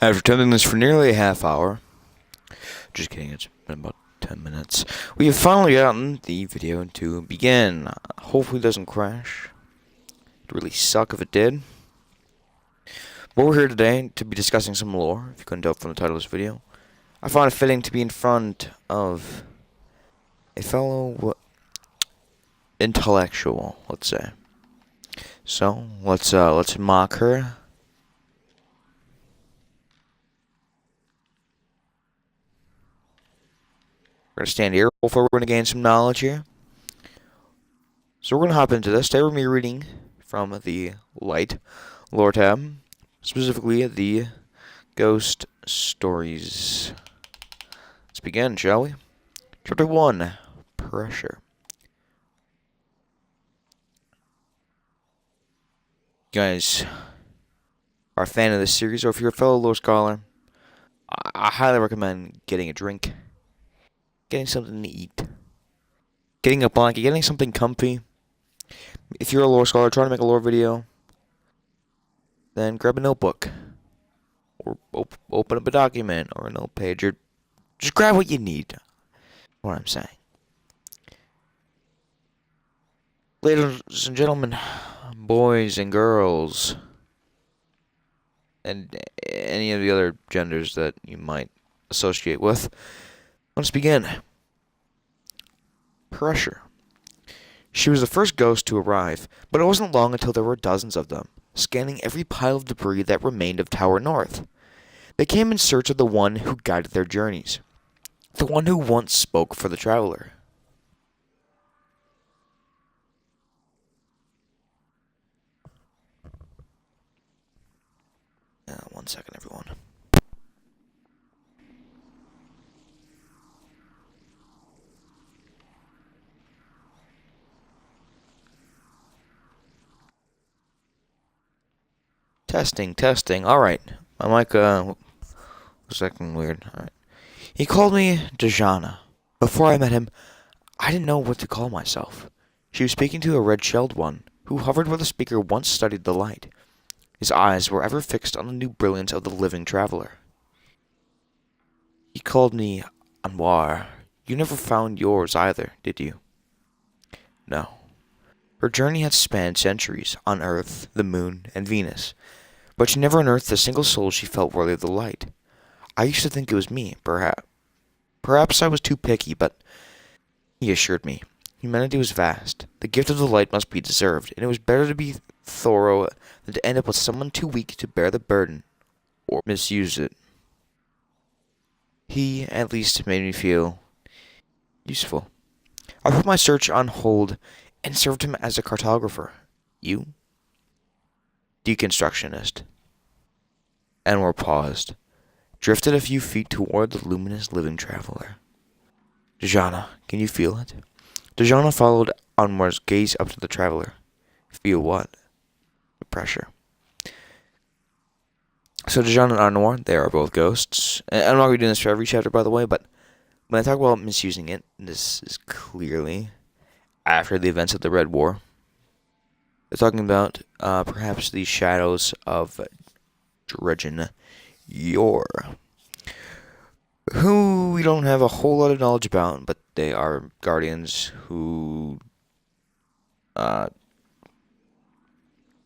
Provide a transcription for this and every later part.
After attempting this for nearly a half hour, just kidding, it's been about 10 minutes, we have finally gotten the video to begin. Hopefully it doesn't crash. It'd really suck if it did. But we're here today to be discussing some lore, if you couldn't tell from the title of this video. I found it fitting to be in front of a fellow intellectual, let's say. So, let's mock her. We're going to stand here. Hopefully we're going to gain some knowledge here. So we're going to hop into this. Today we're going to be reading from the Light lore tab. Specifically, the Ghost Stories. Let's begin, shall we? Chapter 1. Pressure. You guys are a fan of this series, or if you're a fellow lore scholar, I highly recommend getting a drink, getting something to eat, getting a blanket, getting something comfy. If you're a lore scholar trying to make a lore video, then grab a notebook, or open up a document, or a note page, or just grab what you need. What I'm saying. Ladies and gentlemen, boys and girls, and any of the other genders that you might associate with, let's begin. Pressure. She was the first ghost to arrive, but it wasn't long until there were dozens of them, scanning every pile of debris that remained of Tower North. They came in search of the one who guided their journeys, the one who once spoke for the traveler. One second, everyone. Testing. Alright. My mic, was acting weird. Alright. He called me Dejana. Before I met him, I didn't know what to call myself. She was speaking to a red-shelled one, who hovered where the speaker once studied the light. His eyes were ever fixed on the new brilliance of the living traveler. He called me Anwar. You never found yours either, did you? No. Her journey had spanned centuries on Earth, the Moon, and Venus, but she never unearthed a single soul she felt worthy of the light. I used to think it was me, perhaps. Perhaps I was too picky, but he assured me. Humanity was vast. The gift of the light must be deserved, and it was better to be thorough than to end up with someone too weak to bear the burden, or misuse it. He, at least, made me feel useful. I put my search on hold and served him as a cartographer. You? Deconstructionist. Anwar paused, drifted a few feet toward the luminous living traveler. Dejana, can you feel it? Dejana followed Anwar's gaze up to the traveler. Feel what? The pressure. So Dejana and Anwar, they are both ghosts. And I'm not going to be doing this for every chapter, by the way, but when I talk about misusing it, this is clearly after the events of the Red War. They're talking about perhaps the shadows of Dredgen Yor, who we don't have a whole lot of knowledge about, but they are guardians who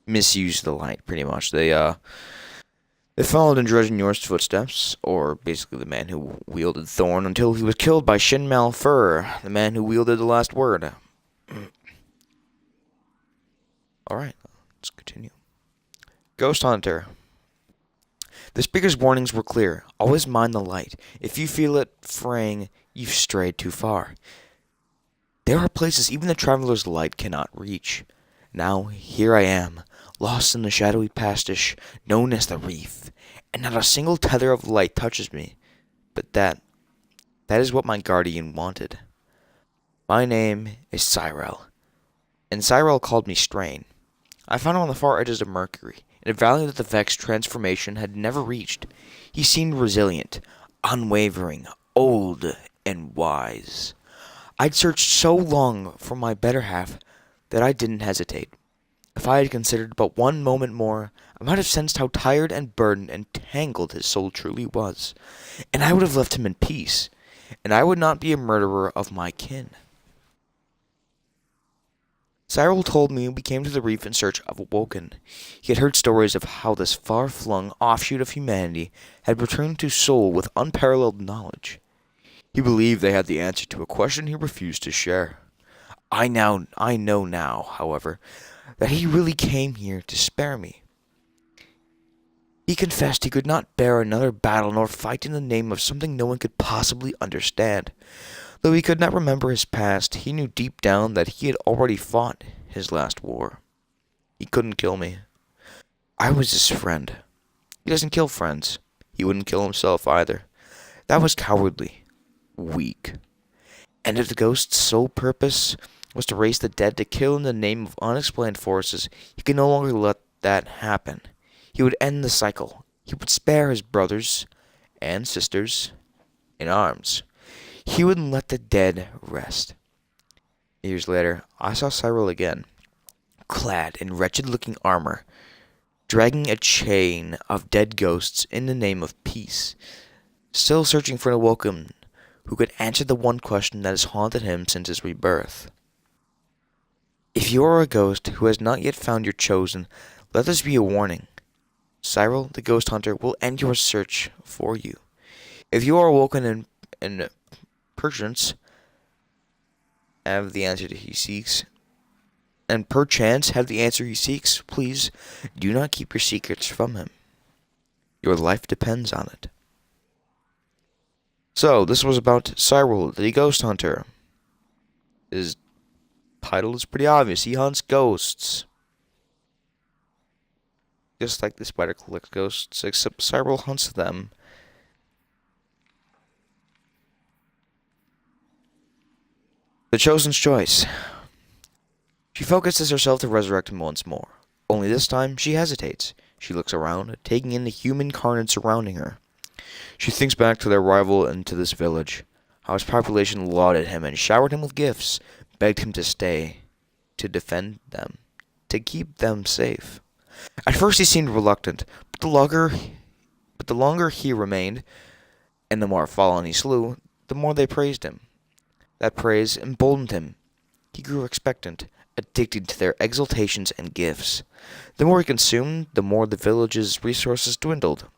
misuse the light, pretty much. They followed in Dredgen Yor's footsteps, or basically the man who wielded Thorn, until he was killed by Shin Malfur, the man who wielded the last word. Alright, let's continue. Ghost Hunter. The speaker's warnings were clear. Always mind the light. If you feel it fraying, you've strayed too far. There are places even the traveler's light cannot reach. Now, here I am, lost in the shadowy pastiche known as the Reef, and not a single tether of light touches me. But that is what my guardian wanted. My name is Cyril, and Cyril called me Strain. I found him on the far edges of Mercury, in a valley that the Vex transformation had never reached. He seemed resilient, unwavering, old, and wise. I'd searched so long for my better half that I didn't hesitate. If I had considered but one moment more, I might have sensed how tired and burdened and tangled his soul truly was, and I would have left him in peace, and I would not be a murderer of my kin. Cyril told me we came to the reef in search of a Woken. He had heard stories of how this far-flung offshoot of humanity had returned to Sol with unparalleled knowledge. He believed they had the answer to a question he refused to share. I know now, however, that he really came here to spare me. He confessed he could not bear another battle nor fight in the name of something no one could possibly understand. Though he could not remember his past, he knew deep down that he had already fought his last war. He couldn't kill me. I was his friend. He doesn't kill friends. He wouldn't kill himself either. That was cowardly. Weak. And if the ghost's sole purpose was to raise the dead to kill in the name of unexplained forces, he could no longer let that happen. He would end the cycle. He would spare his brothers and sisters in arms. He wouldn't let the dead rest. Years later, I saw Cyril again, clad in wretched-looking armor, dragging a chain of dead ghosts in the name of peace, still searching for an awoken who could answer the one question that has haunted him since his rebirth. If you are a ghost who has not yet found your chosen, let this be a warning. Cyril, the ghost hunter, will end your search for you. If you are awoken in perchance have the answer he seeks, please do not keep your secrets from him. Your life depends on it. So, this was about Cyril, the ghost hunter. His title is pretty obvious. He hunts ghosts. Just like the spider collects ghosts, except Cyril hunts them. The chosen's choice. She focuses herself to resurrect him once more. Only this time, she hesitates. She looks around, taking in the human carnage surrounding her. She thinks back to their arrival into this village, how his population lauded him and showered him with gifts, begged him to stay, to defend them, to keep them safe. At first he seemed reluctant, but the longer he remained, and the more fallen he slew, the more they praised him. That praise emboldened him. He grew expectant, addicted to their exaltations and gifts. The more he consumed, the more the village's resources dwindled.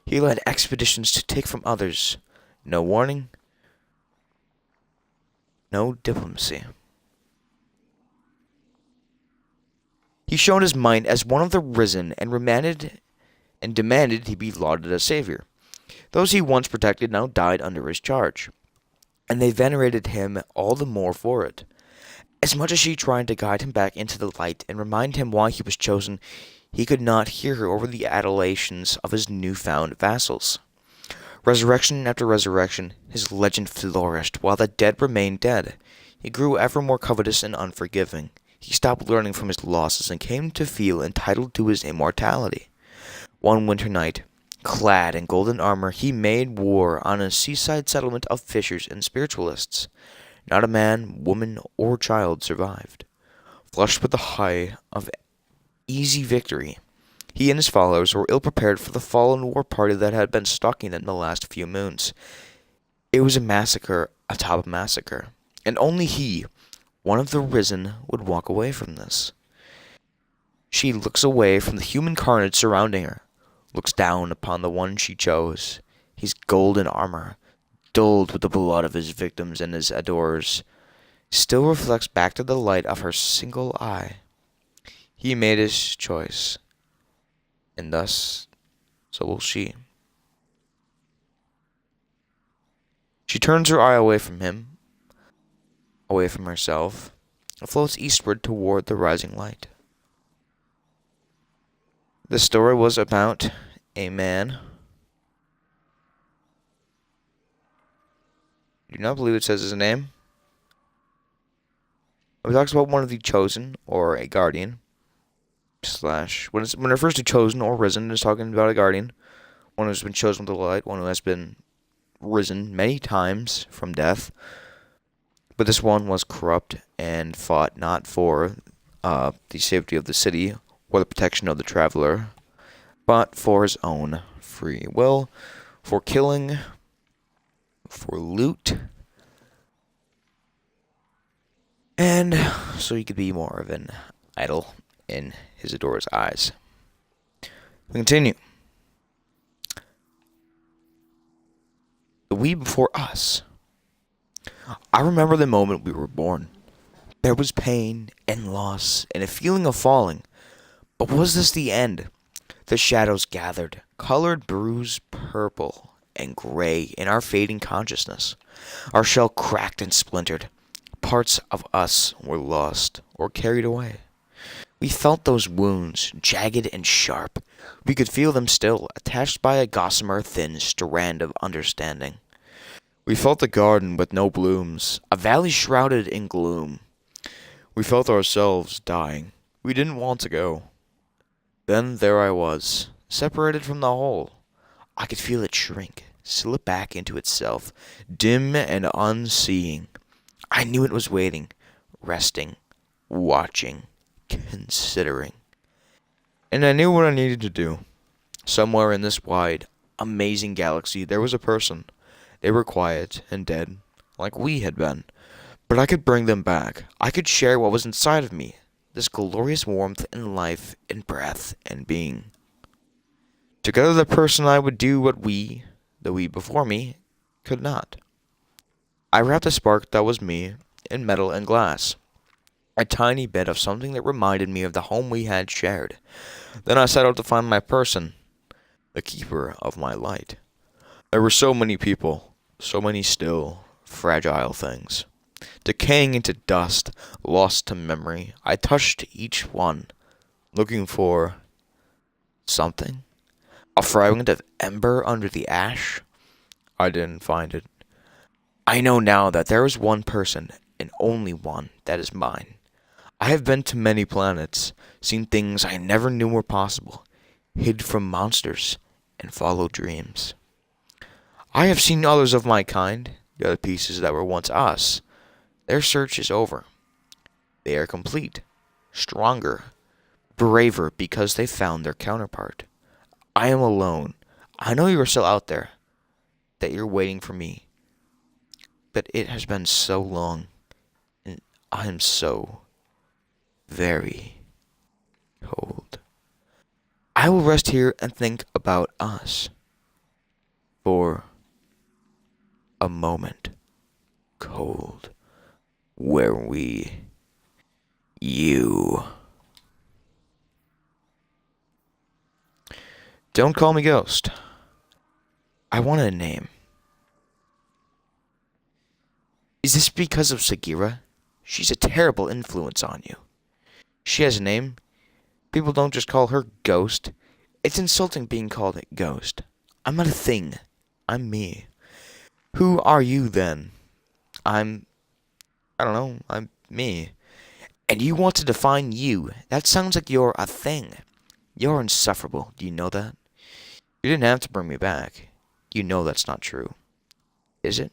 He led expeditions to take from others. No warning, no diplomacy. He showed his might as one of the risen and demanded he be lauded as savior. Those he once protected now died under his charge, and they venerated him all the more for it. As much as she tried to guide him back into the light and remind him why he was chosen, he could not hear her over the adulations of his newfound vassals. Resurrection after resurrection, his legend flourished while the dead remained dead. He grew ever more covetous and unforgiving. He stopped learning from his losses and came to feel entitled to his immortality. One winter night, clad in golden armor, he made war on a seaside settlement of fishers and spiritualists. Not a man, woman, or child survived. Flushed with the high of easy victory, he and his followers were ill-prepared for the fallen war party that had been stalking them the last few moons. It was a massacre atop a massacre, and only he, one of the risen, would walk away from this. She looks away from the human carnage surrounding her, looks down upon the one she chose, his golden armor, dulled with the blood of his victims and his adorers, still reflects back to the light of her single eye. He made his choice, and thus, so will she. She turns her eye away from him, away from herself, and floats eastward toward the rising light. This story was about a man. I do not believe it says his name. It talks about one of the chosen, or a guardian, when it refers to chosen or risen, it's talking about a guardian, one who has been chosen with the light, one who has been risen many times from death. But this one was corrupt and fought not for the safety of the city or the protection of the traveler, but for his own free will, for killing, for loot, and so he could be more of an idol in his adorer's eyes. We continue. The we before us. I remember the moment we were born. There was pain and loss and a feeling of falling. But was this the end? The shadows gathered, colored bruised purple and gray in our fading consciousness. Our shell cracked and splintered. Parts of us were lost or carried away. We felt those wounds, jagged and sharp. We could feel them still, attached by a gossamer thin strand of understanding. We felt the garden with no blooms, a valley shrouded in gloom. We felt ourselves dying. We didn't want to go. Then there I was, separated from the whole. I could feel it shrink, slip back into itself, dim and unseeing. I knew it was waiting, resting, watching, considering. And I knew what I needed to do. Somewhere in this wide, amazing galaxy, there was a person. They were quiet and dead, like we had been. But I could bring them back. I could share what was inside of me, this glorious warmth and life and breath and being. Together the person I would do what we, the we before me, could not. I wrapped the spark that was me in metal and glass. A tiny bit of something that reminded me of the home we had shared. Then I set out to find my person, the keeper of my light. There were so many people, so many still, fragile things. Decaying into dust, lost to memory, I touched each one, looking for something. A fragment of ember under the ash? I didn't find it. I know now that there is one person, and only one, that is mine. I have been to many planets, seen things I never knew were possible, hid from monsters, and followed dreams. I have seen others of my kind, the other pieces that were once us. Their search is over. They are complete, stronger, braver because they found their counterpart. I am alone. I know you are still out there, that you're waiting for me. But it has been so long, and I am so very cold. I will rest here and think about us for a moment. Cold. Where you. Don't call me Ghost. I want a name. Is this because of Sagira? She's a terrible influence on you. She has a name. People don't just call her Ghost. It's insulting being called a Ghost. I'm not a thing. I'm me. Who are you then? I don't know. I'm me. And you want to define you. That sounds like you're a thing. You're insufferable. Do you know that? You didn't have to bring me back. You know that's not true. Is it?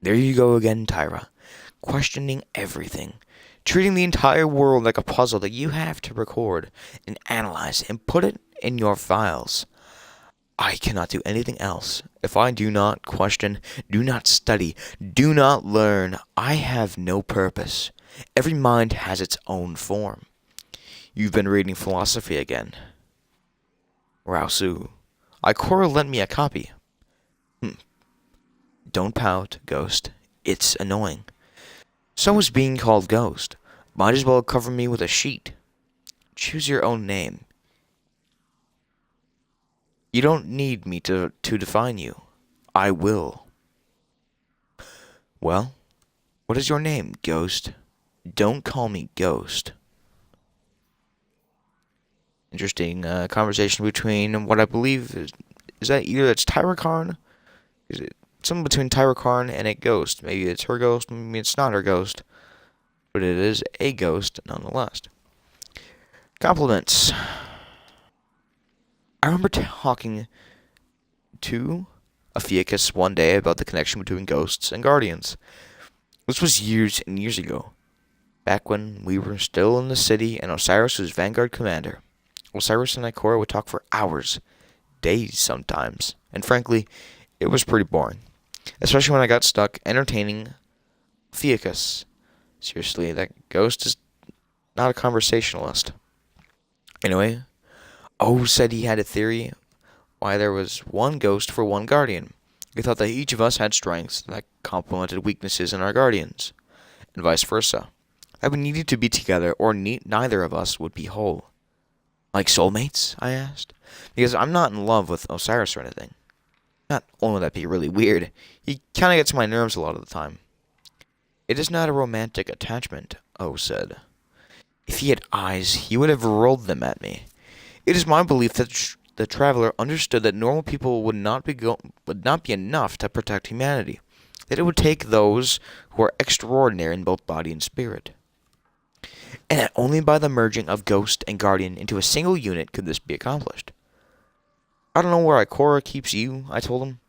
There you go again, Tyra. Questioning everything. Treating the entire world like a puzzle that you have to record and analyze and put it in your files. I cannot do anything else. If I do not question, do not study, do not learn, I have no purpose. Every mind has its own form. You've been reading philosophy again. Raosu. Ikora lent me a copy. Don't pout, Ghost. It's annoying. So is being called Ghost. Might as well cover me with a sheet. Choose your own name. You don't need me to define you. I will. Well, what is your name, Ghost? Don't call me Ghost. Interesting conversation between what I believe is that either that's Tyra Karn? Is it something between Tyra Karn and a ghost? Maybe it's her ghost, maybe it's not her ghost. But it is a ghost nonetheless. Compliments. I remember talking to Ophiuchus one day about the connection between ghosts and guardians. This was years and years ago. back when we were still in the city and Osiris was Vanguard commander. Osiris and Ikora would talk for hours, days sometimes, and frankly, it was pretty boring. Especially when I got stuck entertaining Theacus. Seriously, that ghost is not a conversationalist. Anyway, O said he had a theory why there was one ghost for one guardian. He thought that each of us had strengths that complemented weaknesses in our guardians, and vice versa. That we needed to be together, or neither of us would be whole. Like soulmates? I asked. Because I'm not in love with Osiris or anything. Not only would that be really weird, he kinda gets on my nerves a lot of the time. It is not a romantic attachment, O said. If he had eyes, he would have rolled them at me. It is my belief that the traveler understood that normal people would not be enough to protect humanity. That it would take those who are extraordinary in both body and spirit. And that only by the merging of Ghost and Guardian into a single unit could this be accomplished. I don't know where Ikora keeps you, I told him,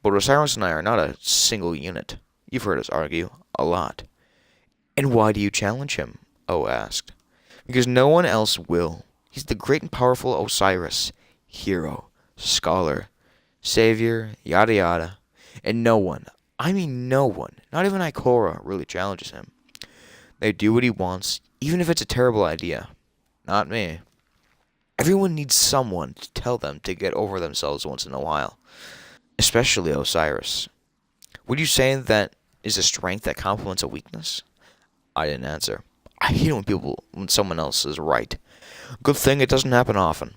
but Osiris and I are not a single unit. You've heard us argue a lot. And why do you challenge him? O asked. Because no one else will. He's the great and powerful Osiris, hero, scholar, savior, yada yada. And no one, I mean no one, not even Ikora, really challenges him. They do what he wants, even if it's a terrible idea. Not me. Everyone needs someone to tell them to get over themselves once in a while. Especially Osiris. Would you say that is a strength that complements a weakness? I didn't answer. I hate when someone else is right. Good thing it doesn't happen often.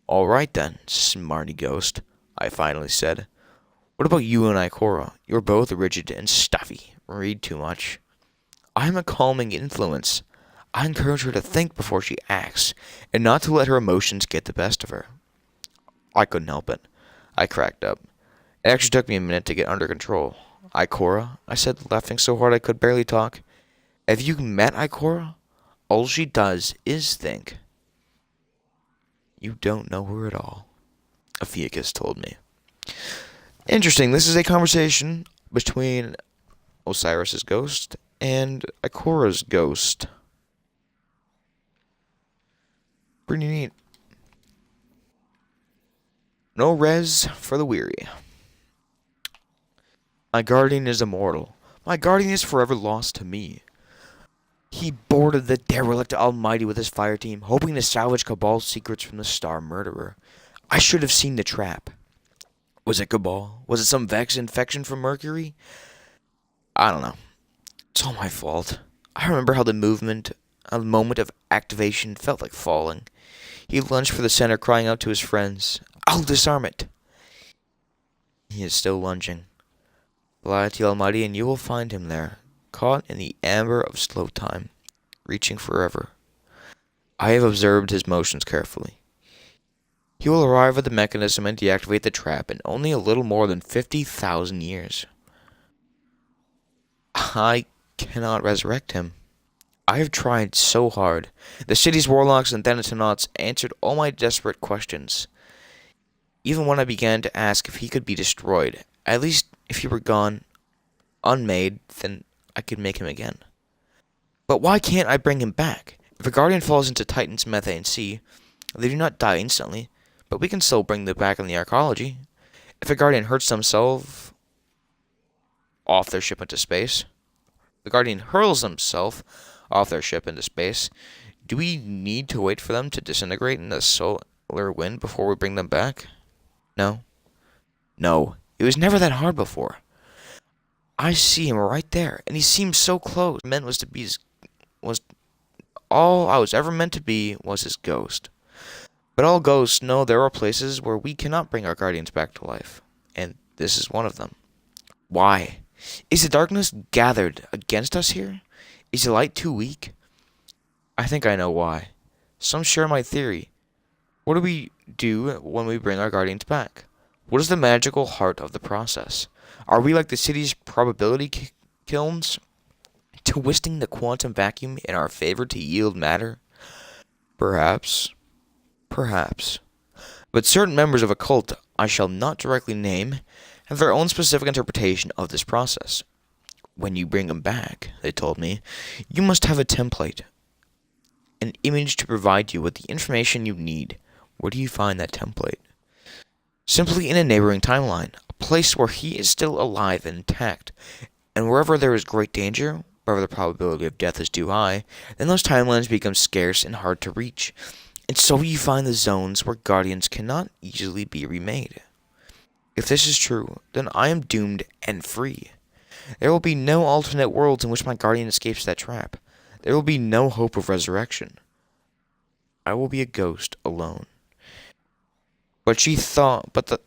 All right then, smarty ghost, I finally said. What about you and Ikora? You're both rigid and stuffy. Read too much. I'm a calming influence. I encourage her to think before she acts, and not to let her emotions get the best of her. I couldn't help it. I cracked up. It actually took me a minute to get under control. Ikora, I said, laughing so hard I could barely talk. Have you met Ikora? All she does is think. You don't know her at all, Ophiuchus told me. Interesting, this is a conversation between Osiris's ghost and Ikora's ghost. Pretty neat. No res for the weary. My guardian is immortal. My guardian is forever lost to me. He boarded the derelict Almighty with his fire team, hoping to salvage Cabal's secrets from the Star Murderer. I should have seen the trap. Was it Cabal? Was it some Vex infection from Mercury? I don't know. It's all my fault. I remember how the moment of activation felt like falling. He lunged for the center, crying out to his friends, I'll disarm it. He is still lunging. Fly to the Almighty and you will find him there, caught in the amber of slow time, reaching forever. I have observed his motions carefully. He will arrive at the mechanism and deactivate the trap in only a little more than 50,000 years. I cannot resurrect him. I have tried so hard. The city's warlocks and Thanatonauts answered all my desperate questions. Even when I began to ask if he could be destroyed, at least if he were gone, unmade, then I could make him again. But why can't I bring him back? If a guardian falls into Titan's methane sea, they do not die instantly, but we can still bring them back in the arcology. If a guardian hurts themselves off their ship into space, the guardian hurls himself off their ship into space, do we need to wait for them to disintegrate in the solar wind before we bring them back? No. No, it was never that hard before. I see him right there, and he seems so close. All I was ever meant to be was his ghost. But all ghosts know there are places where we cannot bring our guardians back to life, and this is one of them. Why? Is the darkness gathered against us here? Is the light too weak? I think I know why. Some share my theory. What do we do when we bring our guardians back? What is the magical heart of the process? Are we like the city's probability kilns, twisting the quantum vacuum in our favor to yield matter? Perhaps. Perhaps. But certain members of a cult I shall not directly name have their own specific interpretation of this process. When you bring him back, they told me, you must have a template, an image to provide you with the information you need. Where do you find that template? Simply in a neighboring timeline, a place where he is still alive and intact, and wherever there is great danger, wherever the probability of death is too high, then those timelines become scarce and hard to reach. And so you find the zones where guardians cannot easily be remade. If this is true, then I am doomed and free. There will be no alternate worlds in which my guardian escapes that trap. There will be no hope of resurrection. I will be a ghost alone. But she thought, but the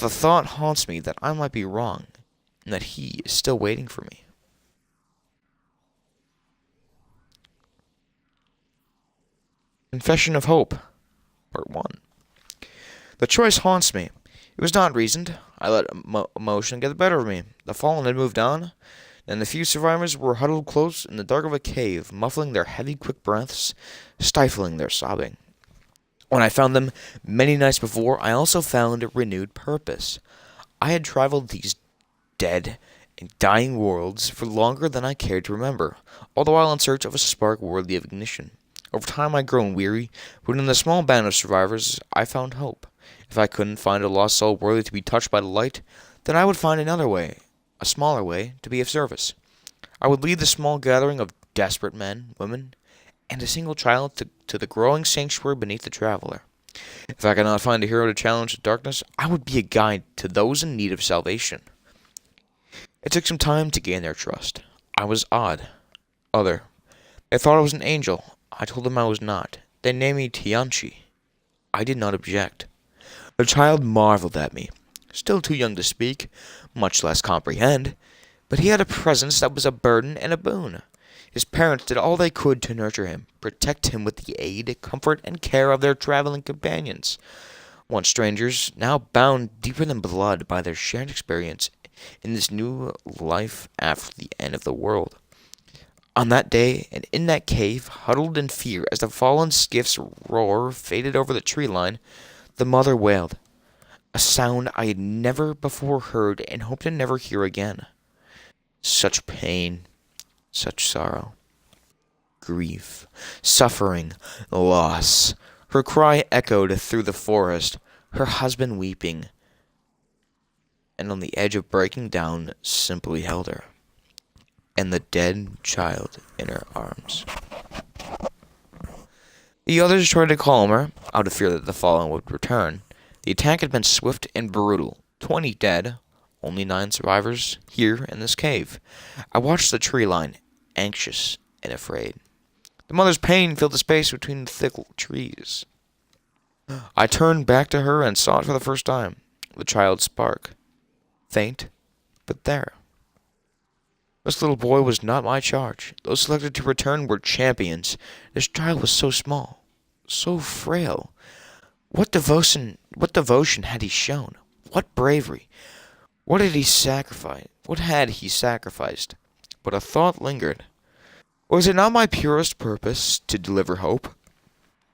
thought haunts me that I might be wrong, and that he is still waiting for me. Confession of Hope, Part 1. The choice haunts me. It was not reasoned. I let emotion get the better of me. The fallen had moved on, and the few survivors were huddled close in the dark of a cave, muffling their heavy, quick breaths, stifling their sobbing. When I found them many nights before, I also found a renewed purpose. I had traveled these dead and dying worlds for longer than I cared to remember, all the while in search of a spark worthy of ignition. Over time I'd grown weary, but in the small band of survivors I found hope. If I couldn't find a lost soul worthy to be touched by the light, then I would find another way, a smaller way, to be of service. I would lead the small gathering of desperate men, women, and a single child to the growing sanctuary beneath the traveler. If I could not find a hero to challenge the darkness, I would be a guide to those in need of salvation. It took some time to gain their trust. I was odd. Other. They thought I was an angel. I told them I was not. They named me Tianchi. I did not object. The child marveled at me. Still too young to speak, much less comprehend, but he had a presence that was a burden and a boon. His parents did all they could to nurture him, protect him with the aid, comfort, and care of their traveling companions. Once strangers, now bound deeper than blood by their shared experience in this new life after the end of the world. On that day, and in that cave, huddled in fear as the fallen skiff's roar faded over the tree line, the mother wailed, a sound I had never before heard and hoped to never hear again. Such pain, such sorrow, grief, suffering, loss. Her cry echoed through the forest, her husband weeping, and on the edge of breaking down simply held her, and the dead child in her arms. The others tried to calm her, out of fear that the fallen would return. The attack had been swift and brutal. 20 dead, only 9 survivors here in this cave. I watched the tree line, anxious and afraid. The mother's pain filled the space between the thick trees. I turned back to her and saw it for the first time. The child's spark. Faint, but there. This little boy was not my charge. Those selected to return were champions. This child was so small, so frail. What devotion had he shown? What bravery? What had he sacrificed? But a thought lingered. Was it not my purest purpose to deliver hope?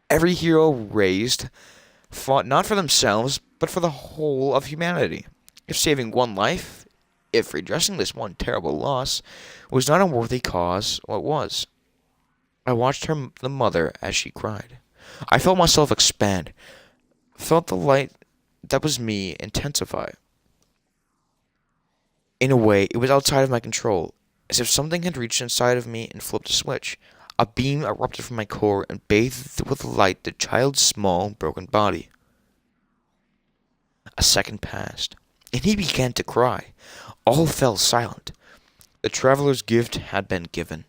Every hero raised fought not for themselves, but for the whole of humanity. If saving one life, if redressing this one terrible loss, was not a worthy cause, what was? I watched the mother, as she cried. I felt myself expand, felt the light that was me intensify. In a way, it was outside of my control, as if something had reached inside of me and flipped a switch. A beam erupted from my core and bathed with light the child's small, broken body. A second passed, and he began to cry. All fell silent. The traveler's gift had been given.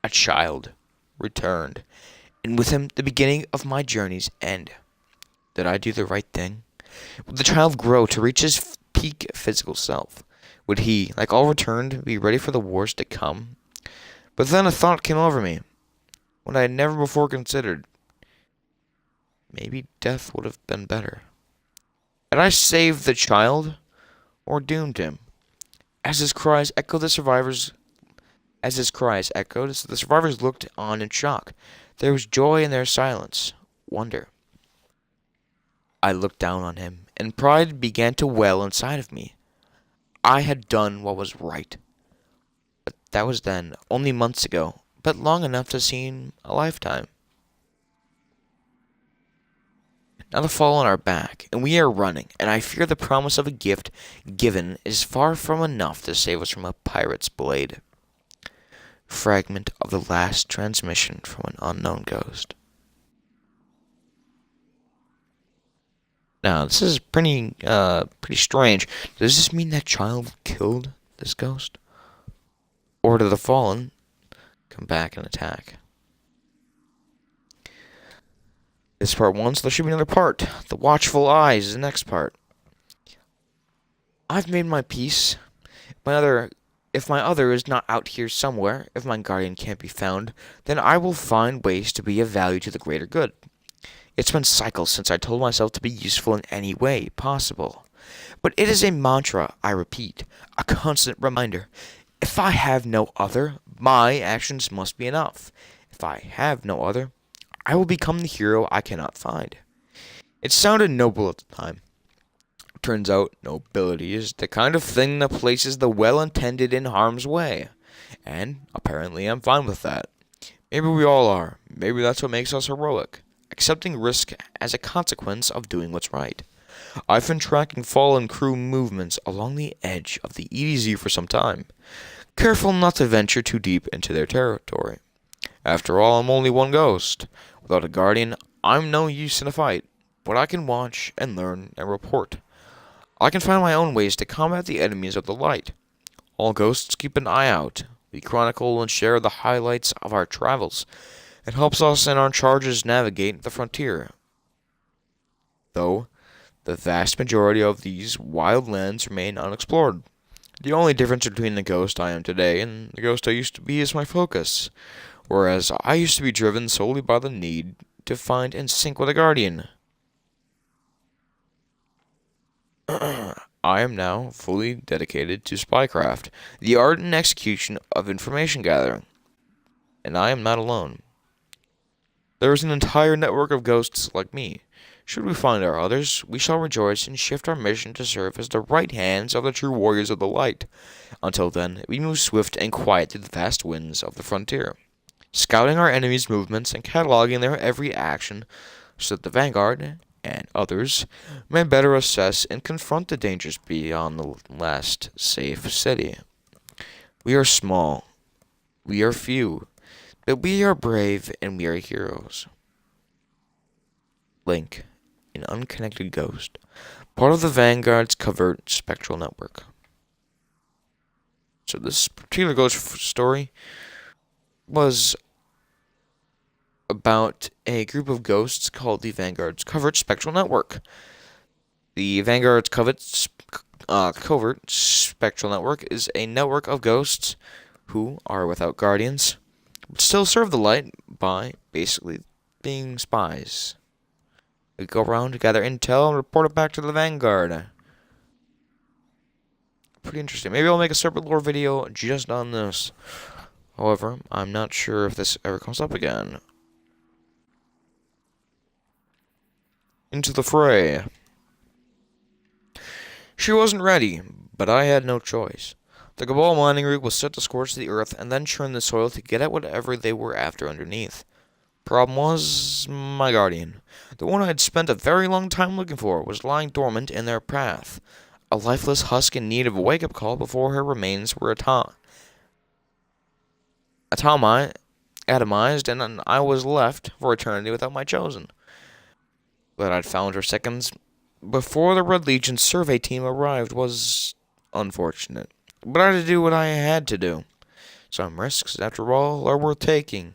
A child returned, and with him the beginning of my journey's end. Did I do the right thing? Would the child grow to reach his peak physical self? Would he, like all returned, be ready for the worst to come? But then a thought came over me, what I had never before considered. Maybe death would have been better. Had I saved the child, or doomed him? As his cries echoed, the survivors looked on in shock. There was joy in their silence, wonder. I looked down on him, and pride began to well inside of me. I had done what was right. That was then, only months ago, but long enough to seem a lifetime. Now the fall on our back, and we are running, and I fear the promise of a gift given is far from enough to save us from a pirate's blade. Fragment of the last transmission from an unknown ghost. Now, this is pretty strange. Does this mean that child killed this ghost? Or do the fallen come back and attack? This is part 1, so there should be another part. The Watchful Eyes is the next part. I've made my peace. If my other is not out here somewhere, if my guardian can't be found, then I will find ways to be of value to the greater good. It's been cycles since I told myself to be useful in any way possible. But it is a mantra I repeat, a constant reminder. If I have no other, my actions must be enough. If I have no other, I will become the hero I cannot find. It sounded noble at the time. Turns out nobility is the kind of thing that places the well-intended in harm's way. And apparently I'm fine with that. Maybe we all are. Maybe that's what makes us heroic. Accepting risk as a consequence of doing what's right. I've been tracking fallen crew movements along the edge of the EDZ for some time, careful not to venture too deep into their territory. After all, I'm only one ghost. Without a guardian, I'm no use in a fight, but I can watch and learn and report. I can find my own ways to combat the enemies of the light. All ghosts keep an eye out. We chronicle and share the highlights of our travels. It helps us in our charges navigate the frontier. Though, the vast majority of these wild lands remain unexplored. The only difference between the ghost I am today and the ghost I used to be is my focus. Whereas I used to be driven solely by the need to find and sync with a guardian. I am now fully dedicated to spycraft, the art and execution of information gathering. And I am not alone. There is an entire network of ghosts like me. Should we find our others, we shall rejoice and shift our mission to serve as the right hands of the true warriors of the light. Until then, we move swift and quiet through the vast winds of the frontier, scouting our enemies' movements and cataloging their every action so that the vanguard and others may better assess and confront the dangers beyond the last safe city. We are small, we are few, but we are brave and we are heroes. Link, an unconnected ghost, part of the Vanguard's covert spectral network. So this particular ghost story was about a group of ghosts called the Vanguard's Covert Spectral Network. The Vanguard's Covert Spectral Network is a network of ghosts who are without guardians, but still serve the light by basically being spies. They go around to gather intel and report it back to the Vanguard. Pretty interesting. Maybe I'll make a separate lore video just on this. However, I'm not sure if this ever comes up again. Into the fray. She wasn't ready, but I had no choice. The Cabal mining rig was set to scorch the earth and then churn the soil to get at whatever they were after underneath. Problem was, my guardian, the one I had spent a very long time looking for, was lying dormant in their path, a lifeless husk in need of a wake-up call before her remains were atomized, and I was left for eternity without my chosen. That I'd found her seconds before the Red Legion's survey team arrived was unfortunate. But I had to do what I had to do. Some risks, after all, are worth taking.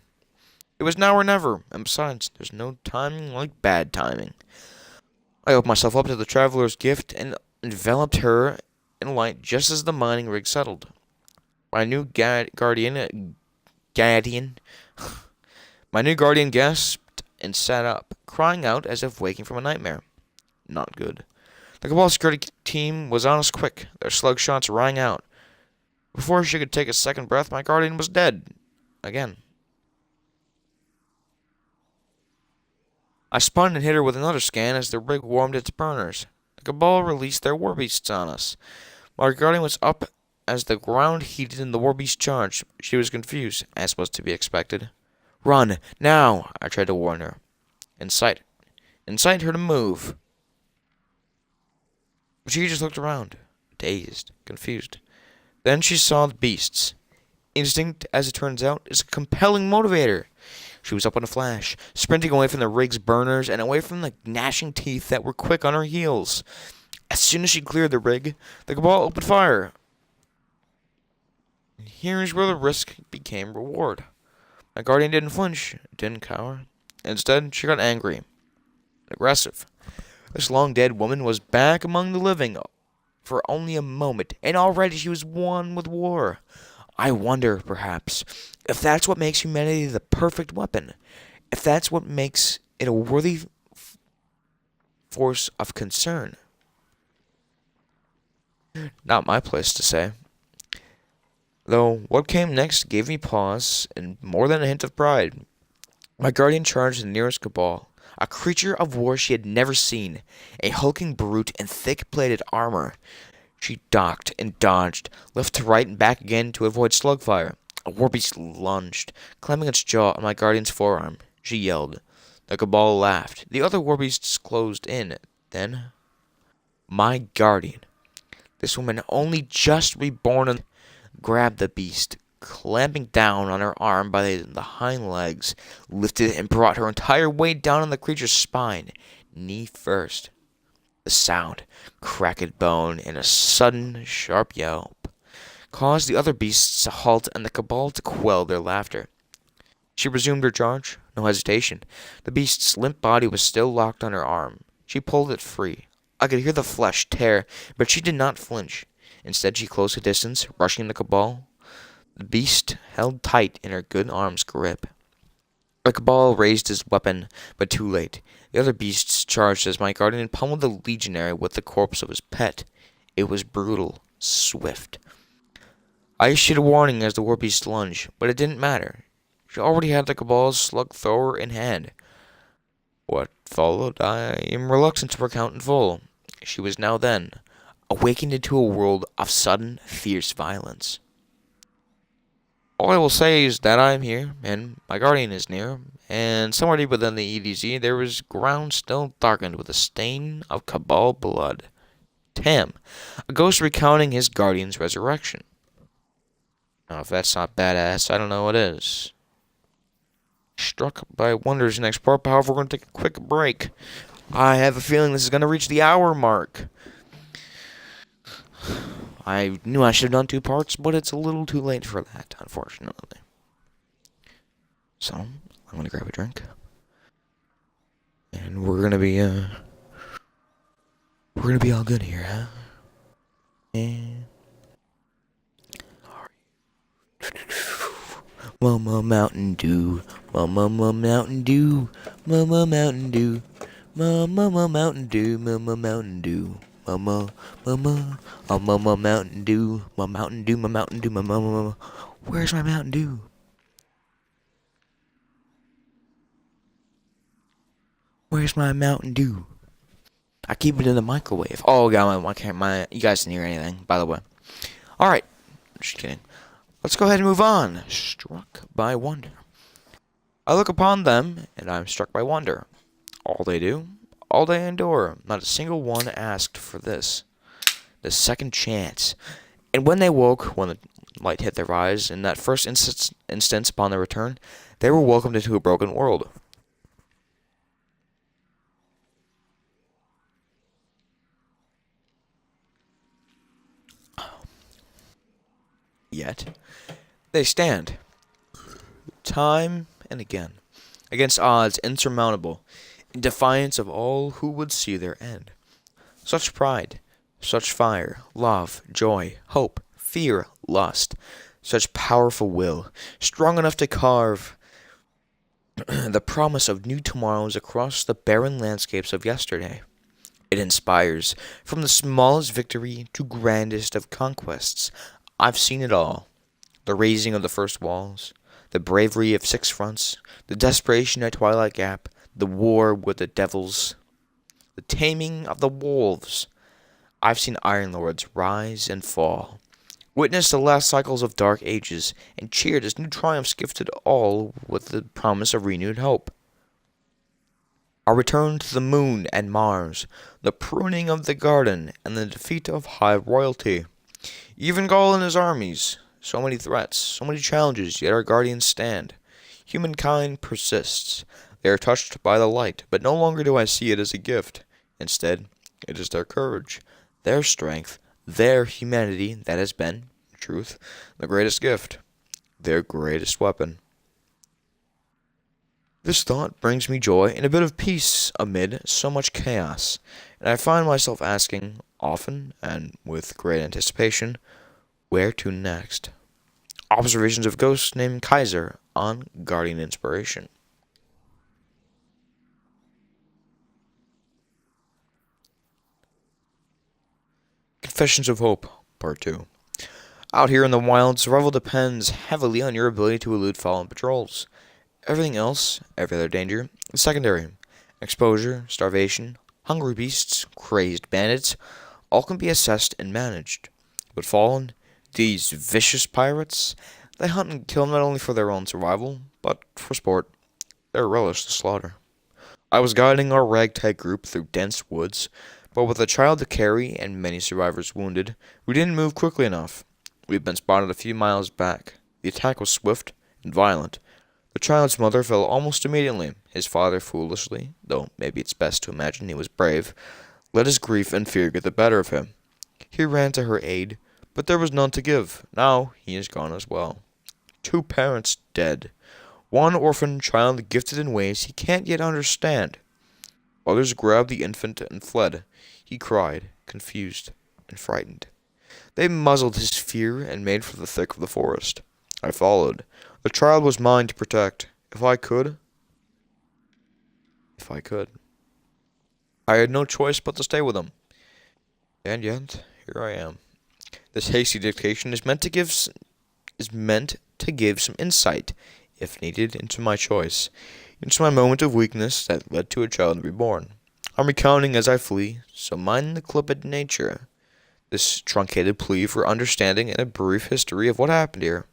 It was now or never, and besides, there's no timing like bad timing. I opened myself up to the Traveler's gift and enveloped her in light just as the mining rig settled. My new guardian gasped and sat up, crying out as if waking from a nightmare. Not good. The Cabal security team was on us quick. Their slug shots rang out. Before she could take a second breath, my guardian was dead. Again. I spun and hit her with another scan as the rig warmed its burners. The Cabal released their war beasts on us. My guardian was up as the ground heated and the war beast charged. She was confused, as was to be expected. Run, now! I tried to warn her. Incite her to move. But she just looked around, dazed, confused. Then she saw the beasts. Instinct, as it turns out, is a compelling motivator. She was up in a flash, sprinting away from the rig's burners and away from the gnashing teeth that were quick on her heels. As soon as she cleared the rig, the Cabal opened fire. And here's where the risk became reward. My guardian didn't flinch, didn't cower. Instead, she got angry, aggressive. This long-dead woman was back among the living for only a moment, and already she was one with war. I wonder, perhaps, if that's what makes humanity the perfect weapon. If that's what makes it a worthy force of concern. Not my place to say. Though what came next gave me pause and more than a hint of pride. My guardian charged the nearest Cabal, a creature of war she had never seen, a hulking brute in thick-plated armor. She ducked and dodged, left to right and back again to avoid slug fire. A warbeast lunged, clamming its jaw on my guardian's forearm. She yelled. The Cabal laughed. The other warbeasts closed in. Then, my guardian, this woman only just reborn, grabbed the beast, clamping down on her arm by the hind legs, lifted it and brought her entire weight down on the creature's spine, knee first. The sound, cracked bone, and a sudden, sharp yelp caused the other beasts to halt and the Cabal to quell their laughter. She resumed her charge, no hesitation. The beast's limp body was still locked on her arm. She pulled it free. I could hear the flesh tear, but she did not flinch. Instead, she closed the distance, rushing the Cabal. The beast held tight in her good arm's grip. The Cabal raised his weapon, but too late. The other beasts charged as my guardian pummeled the legionary with the corpse of his pet. It was brutal, swift. I issued a warning as the war beast lunged, but it didn't matter. She already had the Cabal's slug thrower in hand. What followed, I am reluctant to recount in full. She was now then awakened into a world of sudden, fierce violence. All I will say is that I am here, and my guardian is near, and somewhere deep within the EDZ there was ground still darkened with a stain of Cabal blood. Tam, a ghost recounting his guardian's resurrection. Now, if that's not badass, I don't know what is. Struck by wonders next part, however, we're going to take a quick break. I have a feeling this is going to reach the hour mark. I knew I should have done 2 parts, but it's a little too late for that, unfortunately. So, I'm going to grab a drink. And we're going to be all good here, huh? And Mama Mountain Dew, Mama Mountain Dew, Mama Mountain Dew, Mama Mountain Dew, Mama Mountain Dew, Mama, Mama Mountain Dew, my Mountain Dew, my Mountain Dew, my Mama. Where's my Mountain Dew? Where's my Mountain Dew? I keep it in the microwave. Oh god, my you guys didn't hear anything, by the way. Alright, just kidding. Let's go ahead and move on. Struck by wonder. I look upon them, and I am struck by wonder. All they do, all they endure. Not a single one asked for this. The second chance. And when they woke, when the light hit their eyes, in that first instance upon their return, they were welcomed into a broken world. Yet, they stand, time and again, against odds insurmountable, in defiance of all who would see their end. Such pride, such fire, love, joy, hope, fear, lust, such powerful will, strong enough to carve the promise of new tomorrows across the barren landscapes of yesterday. It inspires, from the smallest victory to grandest of conquests. I've seen it all. The raising of the first walls, the bravery of 6 fronts, the desperation at Twilight Gap, the war with the devils, the taming of the wolves. I've seen Iron Lords rise and fall, witnessed the last cycles of dark ages, and cheered as new triumphs gifted all with the promise of renewed hope. Our return to the moon and Mars, the pruning of the garden, and the defeat of high royalty. Even Gaul and his armies. So many threats, so many challenges, yet our guardians stand. Humankind persists. They are touched by the light, but no longer do I see it as a gift. Instead, it is their courage, their strength, their humanity that has been, in truth, the greatest gift, their greatest weapon. This thought brings me joy and a bit of peace amid so much chaos, and I find myself asking, often and with great anticipation, where to next? Observations of ghosts named Kaiser on Guardian Inspiration. Confessions of Hope, Part 2. Out here in the wild, survival depends heavily on your ability to elude fallen patrols. Everything else, every other danger, is secondary. Exposure, starvation, hungry beasts, crazed bandits, all can be assessed and managed. But fallen, these vicious pirates, they hunt and kill not only for their own survival, but for sport. They relish the slaughter. I was guiding our ragtag group through dense woods, but with a child to carry and many survivors wounded, we didn't move quickly enough. We had been spotted a few miles back. The attack was swift and violent. The child's mother fell almost immediately. His father foolishly, though maybe it's best to imagine he was brave, let his grief and fear get the better of him. He ran to her aid, but there was none to give. Now he is gone as well. Two parents dead. One orphan child gifted in ways he can't yet understand. Others grabbed the infant and fled. He cried, confused and frightened. They muzzled his fear and made for the thick of the forest. I followed. The child was mine to protect. If I could. I had no choice but to stay with him. And yet, here I am. This hasty dictation is meant to give some insight, if needed, into my choice, into my moment of weakness that led to a child reborn. I'm recounting as I flee, so mind the clipped nature. This truncated plea for understanding and a brief history of what happened here.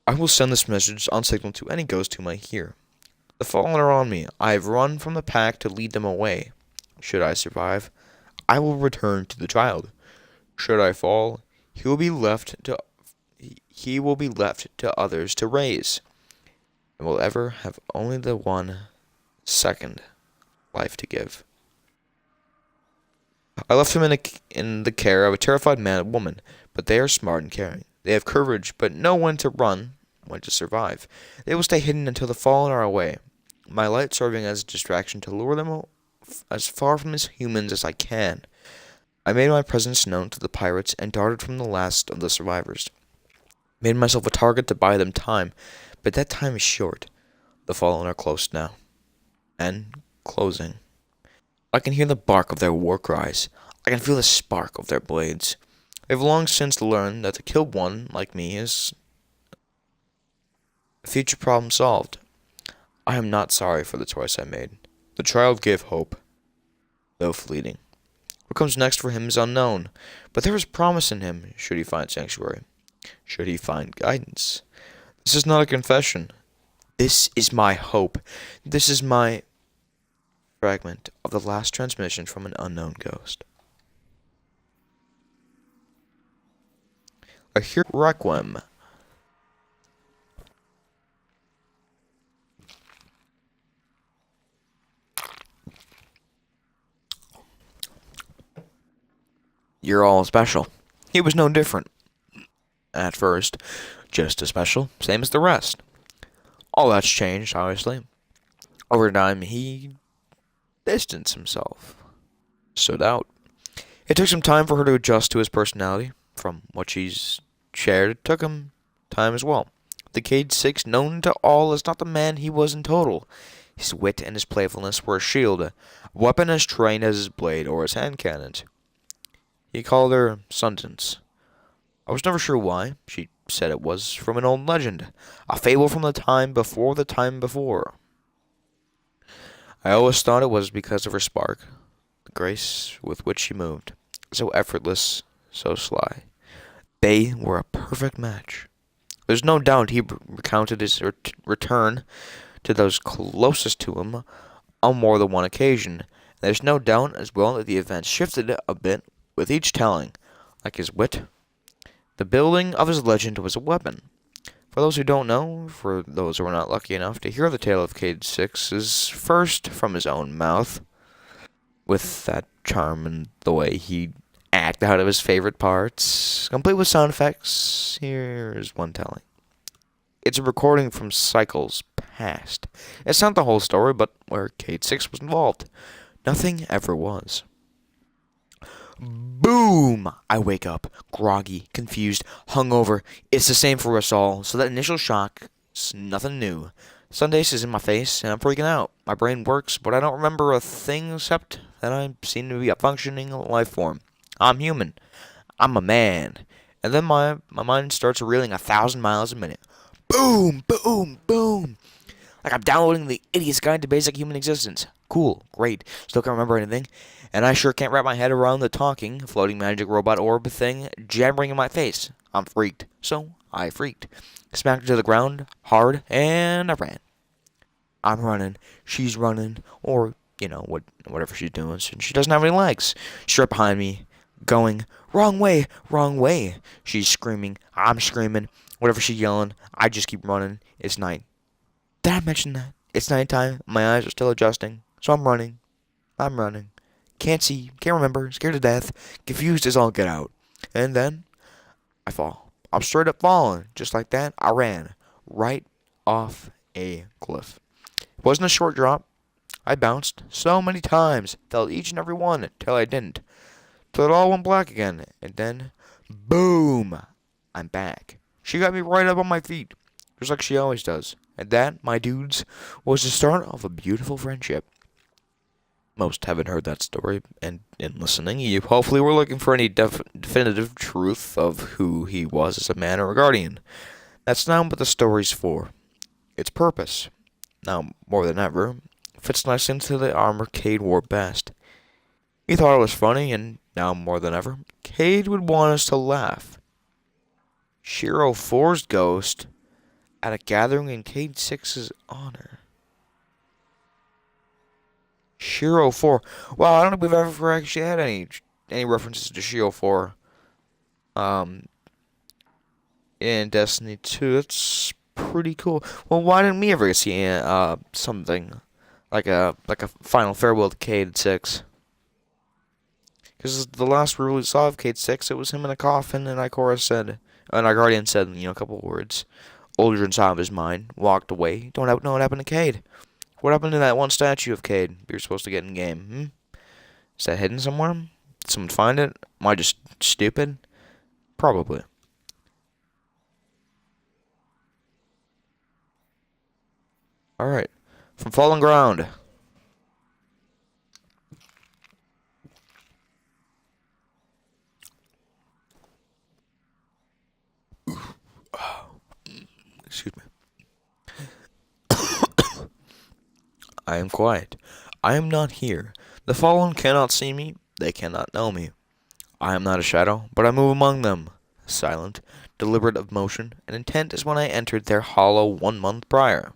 I will send this message on signal to any ghost who might hear. The fallen are on me. I have run from the pack to lead them away. Should I survive, I will return to the child. Should I fall, he will be left to others to raise, and will ever have only the 1 second life to give. I left him in the care of a terrified man and woman, but they are smart and caring. They have courage, but know when to run, when to survive. They will stay hidden until the fallen are away. My light serving as a distraction to lure them as far from his humans as I can. I made my presence known to the pirates and darted from the last of the survivors. Made myself a target to buy them time, but that time is short. The fallen are close now. And closing. I can hear the bark of their war cries. I can feel the spark of their blades. They've long since learned that to kill one like me is a future problem solved. I am not sorry for the choice I made. The child gave hope, though fleeting. What comes next for him is unknown, but there is promise in him should he find sanctuary, should he find guidance. This is not a confession. This is my hope. This is my fragment of the last transmission from an unknown ghost. A Hero Requiem. You're all special. He was no different. At first, just as special, same as the rest. All that's changed, obviously. Over time, he distanced himself. Stood out. It took some time for her to adjust to his personality. From what she's shared, it took him time as well. The Cade Six, known to all as not the man he was in total. His wit and his playfulness were a shield, a weapon as trained as his blade or his hand cannons. He called her Sundance. I was never sure why. She said it was from an old legend, a fable from the time before the time before. I always thought it was because of her spark, the grace with which she moved, so effortless, so sly. They were a perfect match. There's no doubt he recounted his return to those closest to him on more than one occasion. There's no doubt as well that the events shifted a bit with each telling. Like his wit, the building of his legend was a weapon. For those who don't know, for those who are not lucky enough to hear the tale of Cade Six's first from his own mouth, with that charm and the way he acted out of his favorite parts, complete with sound effects, here's one telling. It's a recording from cycles past. It's not the whole story, but where Cade Six was involved. Nothing ever was. Boom! I wake up, groggy, confused, hungover. It's the same for us all, so that initial shock is nothing new. Sundays is in my face, and I'm freaking out. My brain works, but I don't remember a thing except that I seem to be a functioning life form. I'm human. I'm a man. And then my mind starts reeling 1,000 miles a minute. Boom! Boom! Boom! Like I'm downloading the Idiot's Guide to Basic Human Existence. Cool, great. Still can't remember anything. And I sure can't wrap my head around the talking, floating magic robot orb thing jabbering in my face. I'm freaked. So I freaked. Smacked her to the ground, hard, and I ran. I'm running. She's running. Or, whatever she's doing. She doesn't have any legs. She's right behind me, going, wrong way, wrong way. She's screaming. I'm screaming. Whatever she's yelling, I just keep running. It's night. Did I mention that? It's nighttime. My eyes are still adjusting. So I'm running. I'm running. Can't see. Can't remember. Scared to death. Confused as all get out. And then I fall. I'm straight up falling. Just like that, I ran. Right off a cliff. It wasn't a short drop. I bounced so many times. Fell each and every one till I didn't. Till it all went black again. And then, boom! I'm back. She got me right up on my feet. Just like she always does. And that, my dudes, was the start of a beautiful friendship. Most haven't heard that story, and in listening, you hopefully were looking for any definitive truth of who he was as a man or a guardian. That's not what the story's for. Its purpose, now more than ever, fits nicely into the armor Cade wore best. He thought it was funny, and now more than ever, Cade would want us to laugh. Shiro 4's ghost at a gathering in Cade 6's honor. Shiro 4. Well, I don't think we've ever actually had any references to Shiro 4 in Destiny 2. That's pretty cool. Well, why didn't we ever see something like a final farewell to Cade 6? Because the last we really saw of Cade 6, it was him in a coffin, and our guardian said, a couple of words. Uldren's out of his mind, walked away. Don't know what happened to Cade. What happened to that one statue of Cade you're supposed to get in game? Is that hidden somewhere? Did someone find it? Am I just stupid? Probably. Alright. From Fallen Ground. Excuse me. I am quiet. I am not here. The fallen cannot see me. They cannot know me. I am not a shadow, but I move among them. Silent, deliberate of motion, and intent as when I entered their hollow 1 month prior.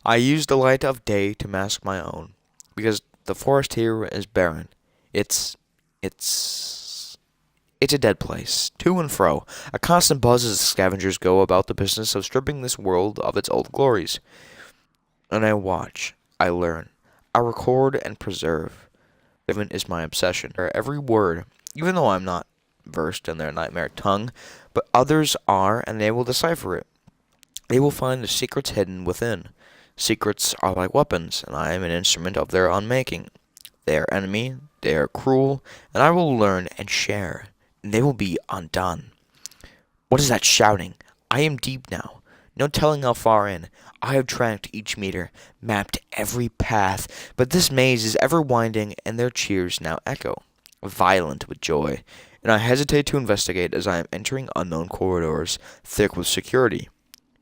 I used the light of day to mask my own, because the forest here is barren. It's a dead place, to and fro, a constant buzz as the scavengers go about the business of stripping this world of its old glories. And I watch, I learn, I record and preserve. Living is my obsession. Every word, even though I'm not versed in their nightmare tongue, but others are, and they will decipher it. They will find the secrets hidden within. Secrets are like weapons, and I am an instrument of their unmaking. They are enemy, they are cruel, and I will learn and share, and they will be undone. What is that shouting? I am deep now. No telling how far in. I have tracked each meter, mapped every path, but this maze is ever winding, and their cheers now echo, violent with joy, and I hesitate to investigate as I am entering unknown corridors, thick with security.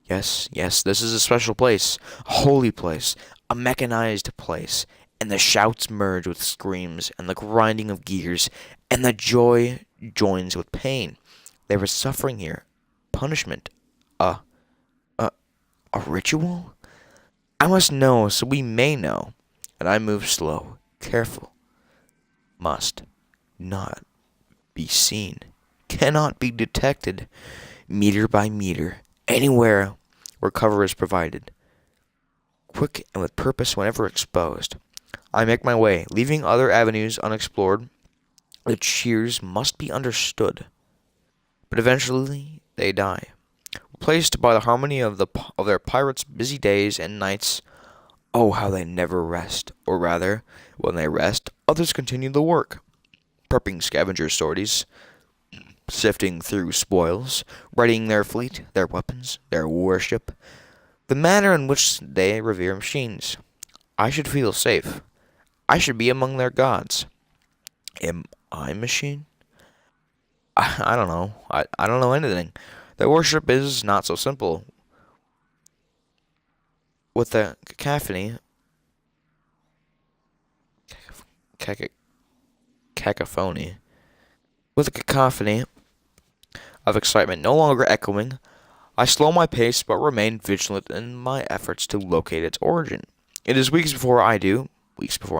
Yes, this is a special place, a holy place, a mechanized place, and the shouts merge with screams, and the grinding of gears, and the joy joins with pain. There is suffering here. Punishment. A, a, a ritual? I must know so we may know. And I move slow, careful. Must not be seen. Cannot be detected. Meter by meter. Anywhere where cover is provided. Quick and with purpose whenever exposed. I make my way, leaving other avenues unexplored. The cheers must be understood. But eventually they die, replaced by the harmony of their pirates' busy days and nights. Oh, how they never rest, or rather, when they rest, others continue the work, prepping scavenger sorties, sifting through spoils, readying their fleet, their weapons, their worship, the manner in which they revere machines. I should feel safe. I should be among their gods. Am I machine? I don't know. I don't know anything. Their worship is not so simple. With the cacophony, with the cacophony of excitement no longer echoing, I slow my pace but remain vigilant in my efforts to locate its origin. It is weeks before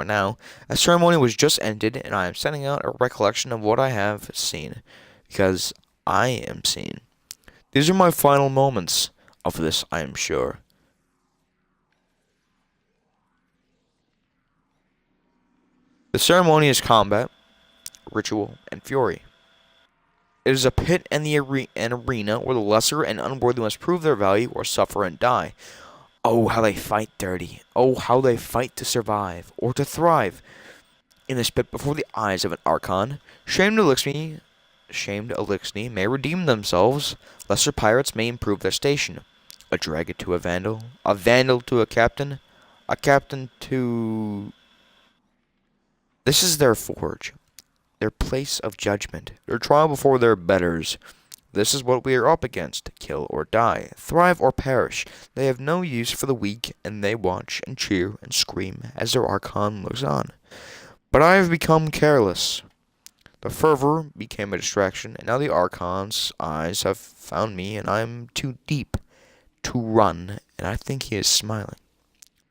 now, a ceremony was just ended, and I am sending out a recollection of what I have seen, because I am seen. These are my final moments. Of this I am sure. The ceremony is combat, ritual, and fury. It is a pit and an arena where the lesser and unworthy must prove their value or suffer and die. Oh, how they fight dirty. Oh, how they fight to survive, or to thrive. In this pit before the eyes of an Archon, shamed Elixni may redeem themselves, lesser pirates may improve their station. A dragon to a vandal to a captain to... This is their forge, their place of judgment, their trial before their betters. This is what we are up against, kill or die, thrive or perish. They have no use for the weak, and they watch and cheer and scream as their Archon looks on. But I have become careless. The fervor became a distraction, and now the Archon's eyes have found me, and I am too deep to run, and I think he is smiling.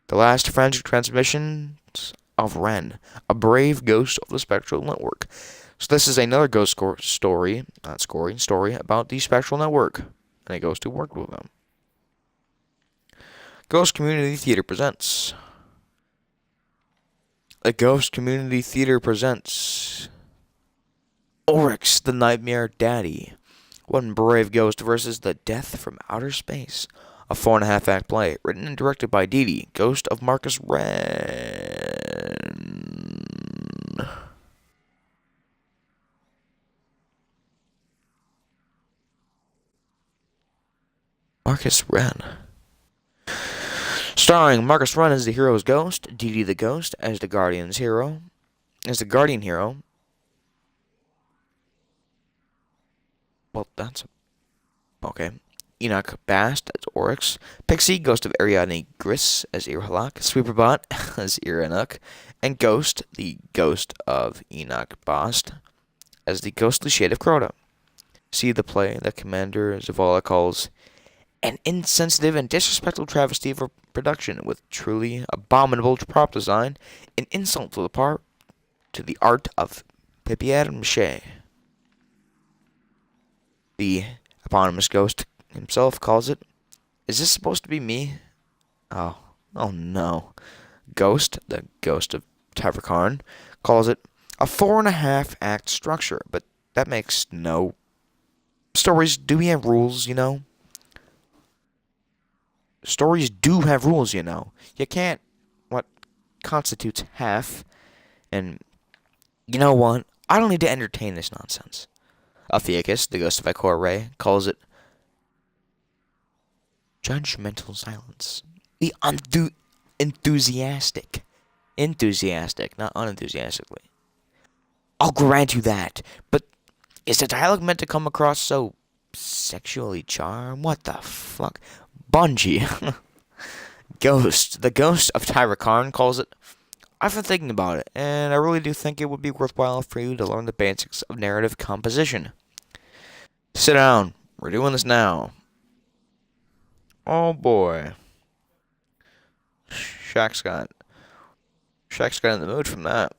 The last frantic transmissions of Ren, a brave ghost of the spectral network. So this is another ghost story about the spectral network, and a ghost who worked with them. Ghost Community Theater presents. The Ghost Community Theater presents Oryx, the Nightmare Daddy. One brave ghost versus the Death from Outer Space. A 4.5-act play, written and directed by Dee, ghost of Marcus Wren. Marcus Wren. Starring Marcus Wren as the hero's ghost, Dee the ghost as the guardian hero. Well, that's okay. Enoch Bast as Oryx, Pixie, ghost of Ariadne Gris as Irhalak, Sweeperbot as Iranuk, and Ghost, the ghost of Enoch Bast, as the ghostly shade of Crota. See the play that Commander Zavala calls an insensitive and disrespectful travesty of a production with truly abominable prop design, an insult to the art of papier-mâché. The eponymous ghost himself calls it, is this supposed to be me? Oh no. Ghost, the ghost of Tavarkarn, calls it a 4.5-act structure, but that makes no... Stories do have rules, you know? Stories do have rules, you know. You can't... What constitutes half? And you know what? I don't need to entertain this nonsense. Ophiuchus, the ghost of Ikora Rey, calls it judgmental silence. The enthusiastic, not unenthusiastically. I'll grant you that, but is the dialogue meant to come across so sexually charmed? What the fuck? Bungie. Ghost, the ghost of Tyrakarn, calls it I've been thinking about it, and I really do think it would be worthwhile for you to learn the basics of narrative composition. Sit down. We're doing this now. Oh boy. Shaq's got Shaq's got in the mood from that.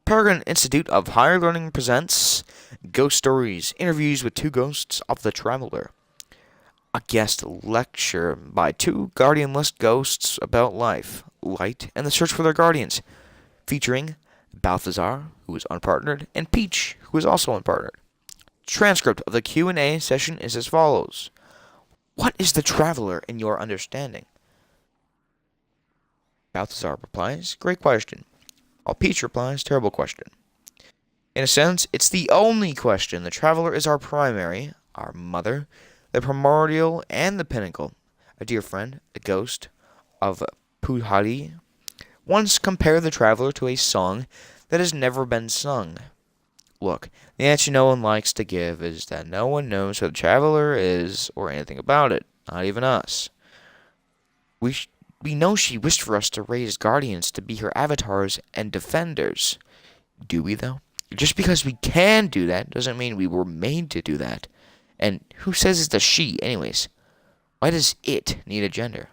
Peregrine Institute of Higher Learning presents Ghost Stories, interviews with two ghosts of the traveler. A guest lecture by two guardianless ghosts about life, light, and the search for their guardians, featuring Balthazar, who is unpartnered, and Peach, who is also unpartnered. Transcript of the Q&A session is as follows. What is the traveler in your understanding? Balthazar replies, great question. While Peach replies, terrible question. In a sense, it's the only question. The traveler is our primary, our mother, the primordial, and the pinnacle. A dear friend, a ghost of Pudhadi, once compared the traveler to a song that has never been sung. Look, the answer no one likes to give is that no one knows who the traveler is or anything about it, not even us. We know she wished for us to raise guardians to be her avatars and defenders. Do we, though? Just because we can do that doesn't mean we were made to do that. And who says it's a she, anyways? Why does it need a gender?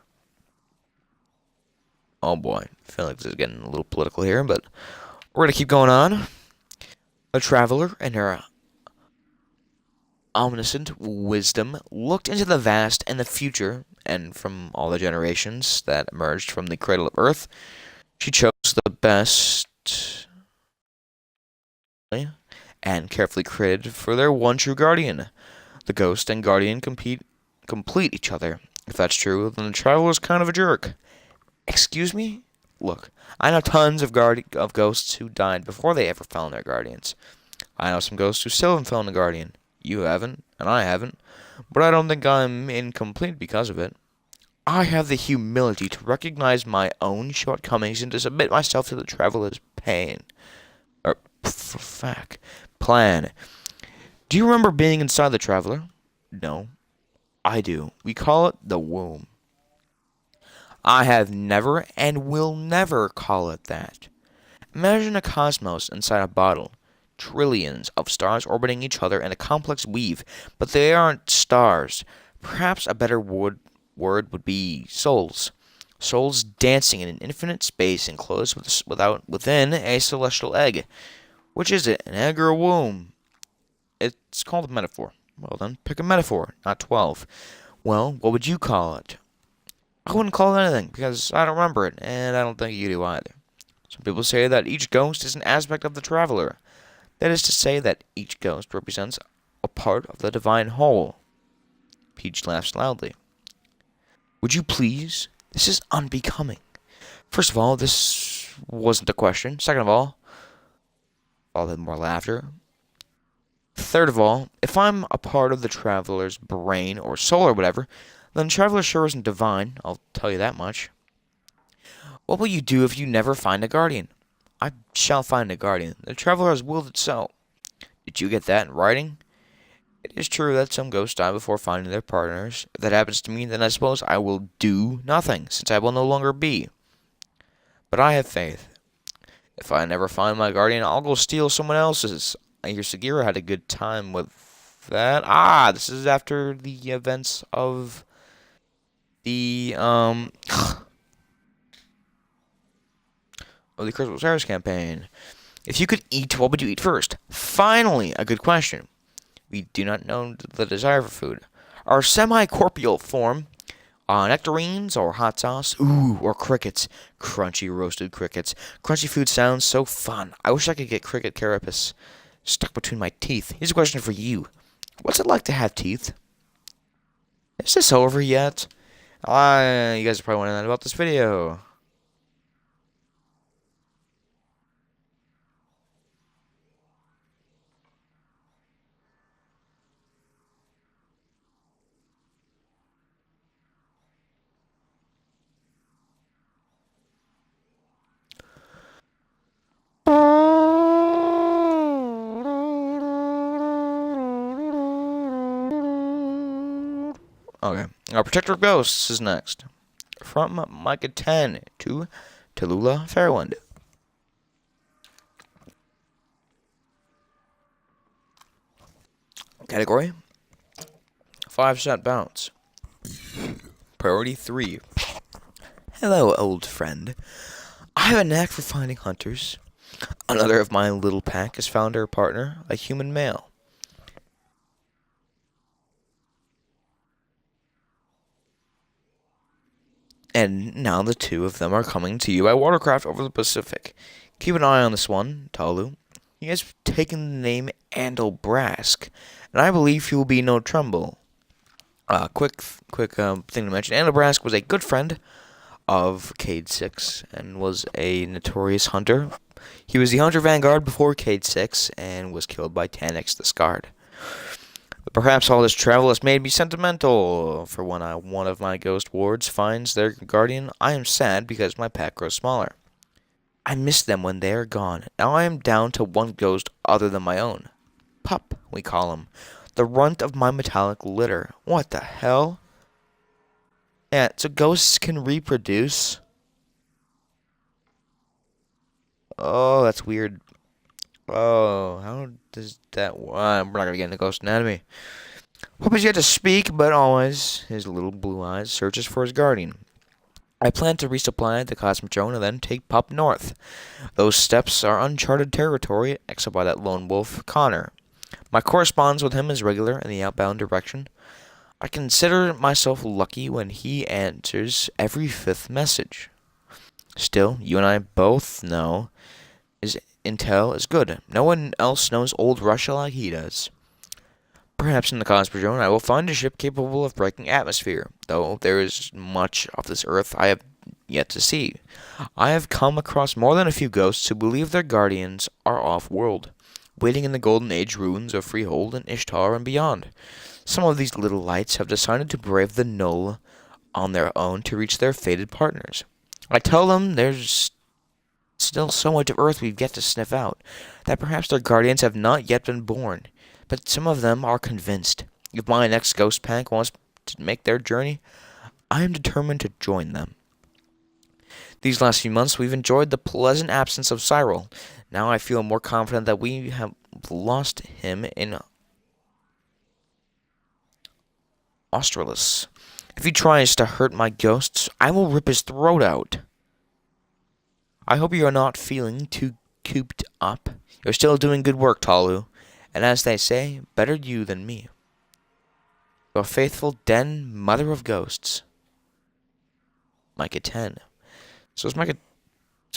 Oh boy, I feel like this is getting a little political here, but we're going to keep going on. A traveler and her omniscient wisdom looked into the vast and the future, and from all the generations that emerged from the cradle of Earth, she chose the best and carefully created for their one true guardian. The ghost and guardian complete each other. If that's true, then the traveler's kind of a jerk. Excuse me? Look, I know tons of ghosts who died before they ever found their guardians. I know some ghosts who still haven't found a guardian. You haven't, and I haven't, but I don't think I'm incomplete because of it. I have the humility to recognize my own shortcomings and to submit myself to the traveler's pain. Plan. Do you remember being inside the traveler? No. I do. We call it the womb. I have never and will never call it that. Imagine a cosmos inside a bottle. Trillions of stars orbiting each other in a complex weave, but they aren't stars. Perhaps a better word would be souls. Souls dancing in an infinite space enclosed within a celestial egg. Which is it, an egg or a womb? It's called a metaphor. Well then, pick a metaphor, not 12. Well, what would you call it? I wouldn't call it anything, because I don't remember it, and I don't think you do either. Some people say that each ghost is an aspect of the traveler. That is to say that each ghost represents a part of the divine whole. Peach laughs loudly. Would you please? This is unbecoming. First of all, this wasn't a question. Second of all, more laughter. Third of all, if I'm a part of the traveler's brain or soul or whatever, then the traveler sure isn't divine, I'll tell you that much. What will you do if you never find a guardian? I shall find a guardian. The traveler has willed it so. Did you get that in writing? It is true that some ghosts die before finding their partners. If that happens to me, then I suppose I will do nothing, since I will no longer be. But I have faith. If I never find my guardian, I'll go steal someone else's. I hear Sagira had a good time with that. This is after the events of the of the Crystal Stars campaign. If you could eat, what would you eat first? Finally, a good question. We do not know the desire for food. Our semi-corporeal form, nectarines or hot sauce, or crickets. Crunchy roasted crickets. Crunchy food sounds so fun. I wish I could get cricket carapace stuck between my teeth. Here's a question for you. What's it like to have teeth? Is this over yet? You guys are probably wondering about this video. Okay, our Protector of Ghosts is next. From Micah 10 to Tallulah Fairwind. Category 5-cent bounce. Priority 3. Hello, old friend. I have a knack for finding hunters. Another of my little pack has found her partner, a human male. And now the two of them are coming to you by watercraft over the Pacific. Keep an eye on this one, Talu. He has taken the name Andal Brask, and I believe he will be no trouble. Quick thing to mention. Andal Brask was a good friend of Cade 6 and was a notorious hunter. He was the hunter vanguard before Cade 6 and was killed by Tanix the Scarred. But perhaps all this travel has made me sentimental, for when one of my ghost wards finds their guardian, I am sad because my pack grows smaller. I miss them when they are gone. Now I am down to one ghost other than my own. Pup, we call him. The runt of my metallic litter. What the hell? Yeah, so ghosts can reproduce? Oh, that's weird. Oh, how does that... we're not going to get into ghost anatomy. Pup has yet to speak, but always his little blue eyes searches for his guardian. I plan to resupply the Cosmodrome and then take Pup north. Those steppes are uncharted territory, except by that lone wolf, Connor. My correspondence with him is regular in the outbound direction. I consider myself lucky when he answers every 5th message. Still, you and I both know his intel is good. No one else knows old Russia like he does. Perhaps in the Cosmodrome I will find a ship capable of breaking atmosphere, though there is much of this Earth I have yet to see. I have come across more than a few ghosts who believe their guardians are off-world, waiting in the Golden Age ruins of Freehold and Ishtar and beyond. Some of these little lights have decided to brave the null on their own to reach their fated partners. I tell them there's still so much of Earth we've yet to sniff out, that perhaps their guardians have not yet been born. But some of them are convinced. If my next ghost pack wants to make their journey, I am determined to join them. These last few months, we've enjoyed the pleasant absence of Cyril. Now I feel more confident that we have lost him in Australis. If he tries to hurt my ghosts, I will rip his throat out. I hope you are not feeling too cooped up. You're still doing good work, Talu. And as they say, better you than me. Your faithful den mother of ghosts. Micah 10. So is Micah...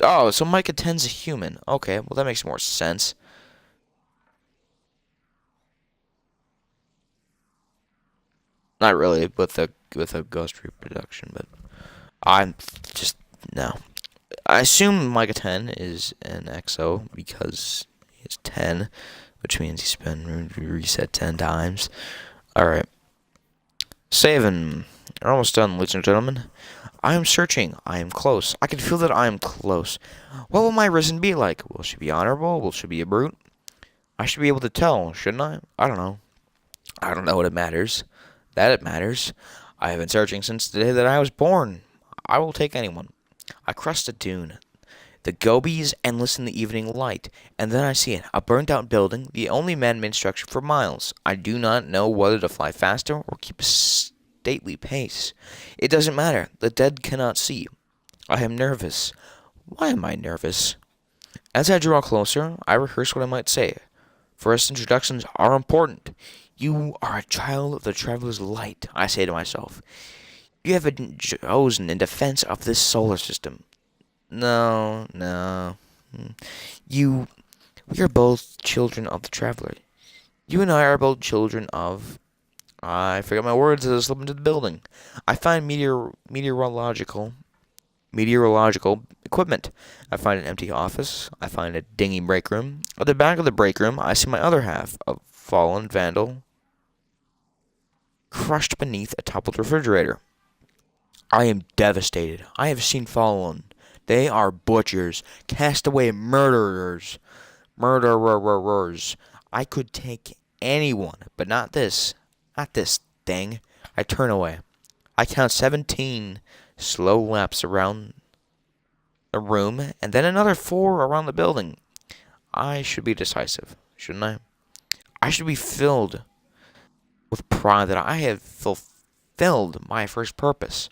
Oh, so Micah 10's a human. Okay, well that makes more sense. Not really with a ghost reproduction, but I'm just no. I assume Micah 10 is an XO because he's 10. Which means he's been reset 10 times. Alright. Saving. We're almost done, ladies and gentlemen. I am searching. I am close. I can feel that I am close. What will my risen be like? Will she be honorable? Will she be a brute? I should be able to tell, shouldn't I? I don't know. I don't know what it matters. That it matters. I have been searching since the day that I was born. I will take anyone. I crest a dune. The Gobi is endless in the evening light, and then I see it, a burnt-out building, the only man-made structure for miles. I do not know whether to fly faster or keep a stately pace. It doesn't matter. The dead cannot see. I am nervous. Why am I nervous? As I draw closer, I rehearse what I might say. First introductions are important. You are a child of the Traveler's Light, I say to myself. You have been chosen in defense of this solar system. No. We are both children of the Traveler. You and I are both children of... I forget my words as I slip into the building. I find meteorological equipment. I find an empty office. I find a dingy break room. At the back of the break room, I see my other half, a fallen vandal, crushed beneath a toppled refrigerator. I am devastated. I have seen fallen. They are butchers, castaway murderers. I could take anyone, but not this. Not this thing. I turn away. I count 17 slow laps around the room, and then another 4 around the building. I should be decisive, shouldn't I? I should be filled with pride that I have fulfilled my first purpose.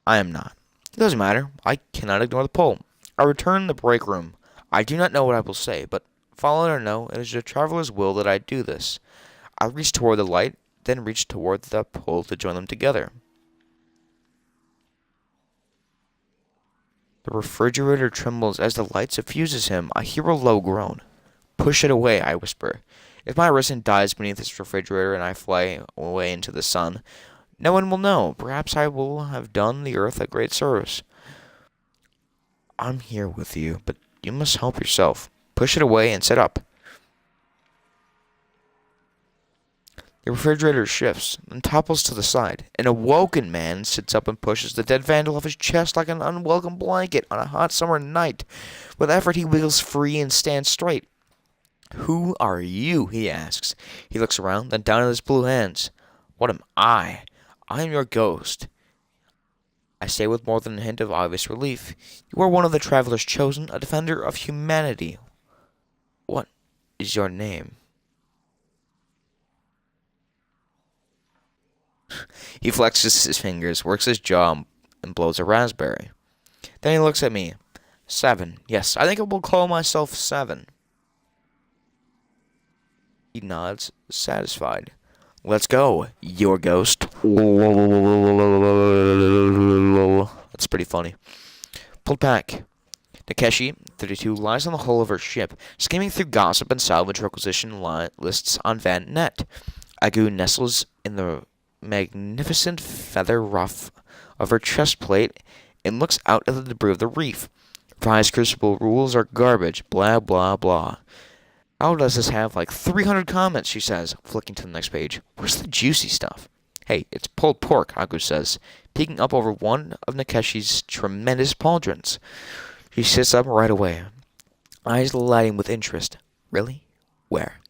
I am not. It doesn't matter. I cannot ignore the pull. I return to the break room. I do not know what I will say, but follow it or no, it is the traveler's will that I do this. I reach toward the light, then reach toward the pull to join them together. The refrigerator trembles as the light suffuses him. I hear a low groan. Push it away, I whisper. If my resident dies beneath this refrigerator and I fly away into the sun, no one will know. Perhaps I will have done the earth a great service. I'm here with you, but you must help yourself. Push it away and sit up. The refrigerator shifts and topples to the side. An awoken man sits up and pushes the dead vandal off his chest like an unwelcome blanket on a hot summer night. With effort, he wiggles free and stands straight. Who are you? He asks. He looks around, then down at his blue hands. What am I? I am your ghost. I say with more than a hint of obvious relief. You are one of the travelers chosen, a defender of humanity. What is your name? He flexes his fingers, works his jaw, and blows a raspberry. Then he looks at me. 7. Yes, I think I will call myself 7. He nods, satisfied. Let's go, your ghost. That's pretty funny. Pulled back. Takeshi, 32, lies on the hull of her ship, skimming through gossip and salvage requisition lists on Van Net. Agu nestles in the magnificent feather ruff of her chest plate and looks out at the debris of the reef. Prize Crucible rules are garbage, blah blah blah. How does this have like 300 comments, she says, flicking to the next page. Where's the juicy stuff? Hey, it's pulled pork, Agu says, peeking up over one of Nakeshi's tremendous pauldrons. She sits up right away, eyes lighting with interest. Really? Where?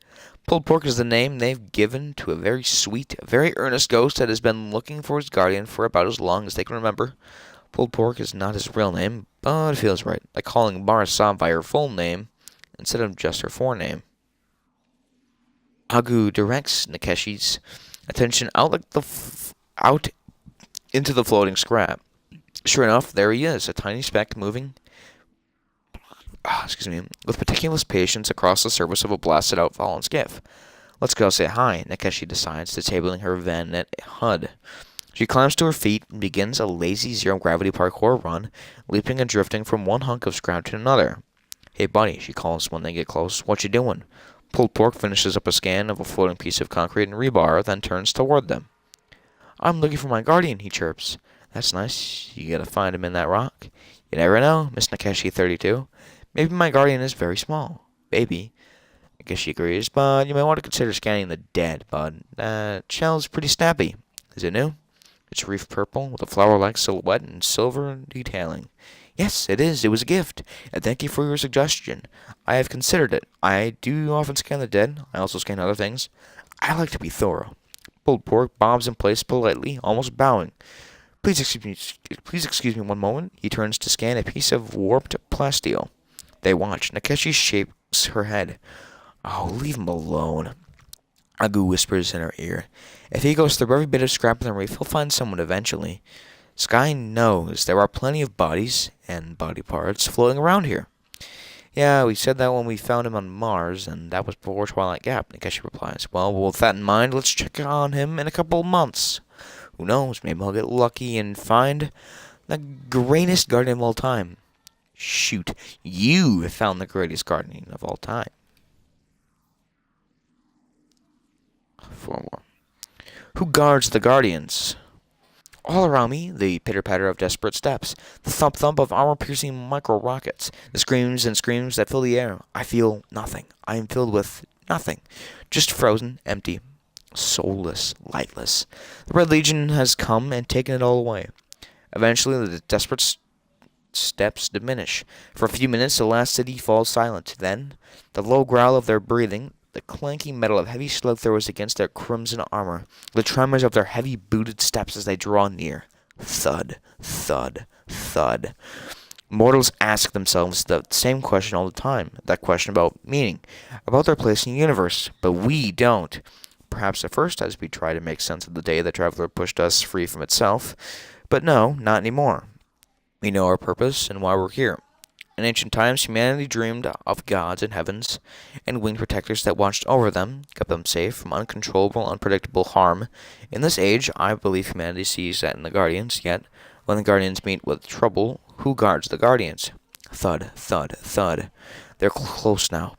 Pulled pork is the name they've given to a very sweet, very earnest ghost that has been looking for his guardian for about as long as they can remember. Pulled pork is not his real name, but it feels right, like calling Mara by her full name instead of just her forename. Agu directs Nakeshi's attention out into the floating scrap. Sure enough, there he is, a tiny speck moving with meticulous patience across the surface of a blasted-out fallen skiff. Let's go say hi, Nakeshi decides, disabling her Van Net HUD. She climbs to her feet and begins a lazy zero-gravity parkour run, leaping and drifting from one hunk of scrap to another. Hey, buddy, she calls when they get close. What you doing? Pulled pork finishes up a scan of a floating piece of concrete and rebar, then turns toward them. I'm looking for my guardian, he chirps. That's nice. You gotta find him in that rock. You never know, Miss Nakeshi 32. Maybe my guardian is very small. Maybe. I guess she agrees, but you may want to consider scanning the dead, bud. That shell's pretty snappy. Is it new? It's reef purple, with a flower-like silhouette and silver detailing. Yes, it is. It was a gift, and thank you for your suggestion. I have considered it. I do often scan the dead. I also scan other things. I like to be thorough. Pulled pork bobs in place politely, almost bowing. Please excuse me one moment. He turns to scan a piece of warped plasteel. They watch. Nakeshi shakes her head. Oh, leave him alone. Agu whispers in her ear. If he goes through every bit of scrap in the reef, he'll find someone eventually. Sky knows there are plenty of bodies and body parts floating around here. Yeah, we said that when we found him on Mars, and that was before Twilight Gap, Nakeshi replies. Well, with that in mind, let's check on him in a couple of months. Who knows, maybe I'll get lucky and find the greatest guardian of all time. Shoot, you have found the greatest guardian of all time. 4 more. Who guards the guardians? All around me, the pitter-patter of desperate steps, the thump-thump of armor-piercing micro-rockets, the screams and screams that fill the air. I feel nothing. I am filled with nothing. Just frozen, empty, soulless, lightless. The Red Legion has come and taken it all away. Eventually, the desperate steps diminish. For a few minutes, the last city falls silent. Then, the low growl of their breathing, the clanking metal of heavy slug throwers against their crimson armor, the tremors of their heavy booted steps as they draw near. Thud, thud, thud. Mortals ask themselves the same question all the time, that question about meaning, about their place in the universe, but we don't. perhaps at first as we try to make sense of the day the traveler pushed us free from itself. But no, not anymore. We know our purpose and why we're here. In ancient times, humanity dreamed of gods in heavens and winged protectors that watched over them, kept them safe from uncontrollable, unpredictable harm. In this age, I believe humanity sees that in the Guardians, yet, when the Guardians meet with trouble, who guards the Guardians? Thud, thud, thud. They're close now.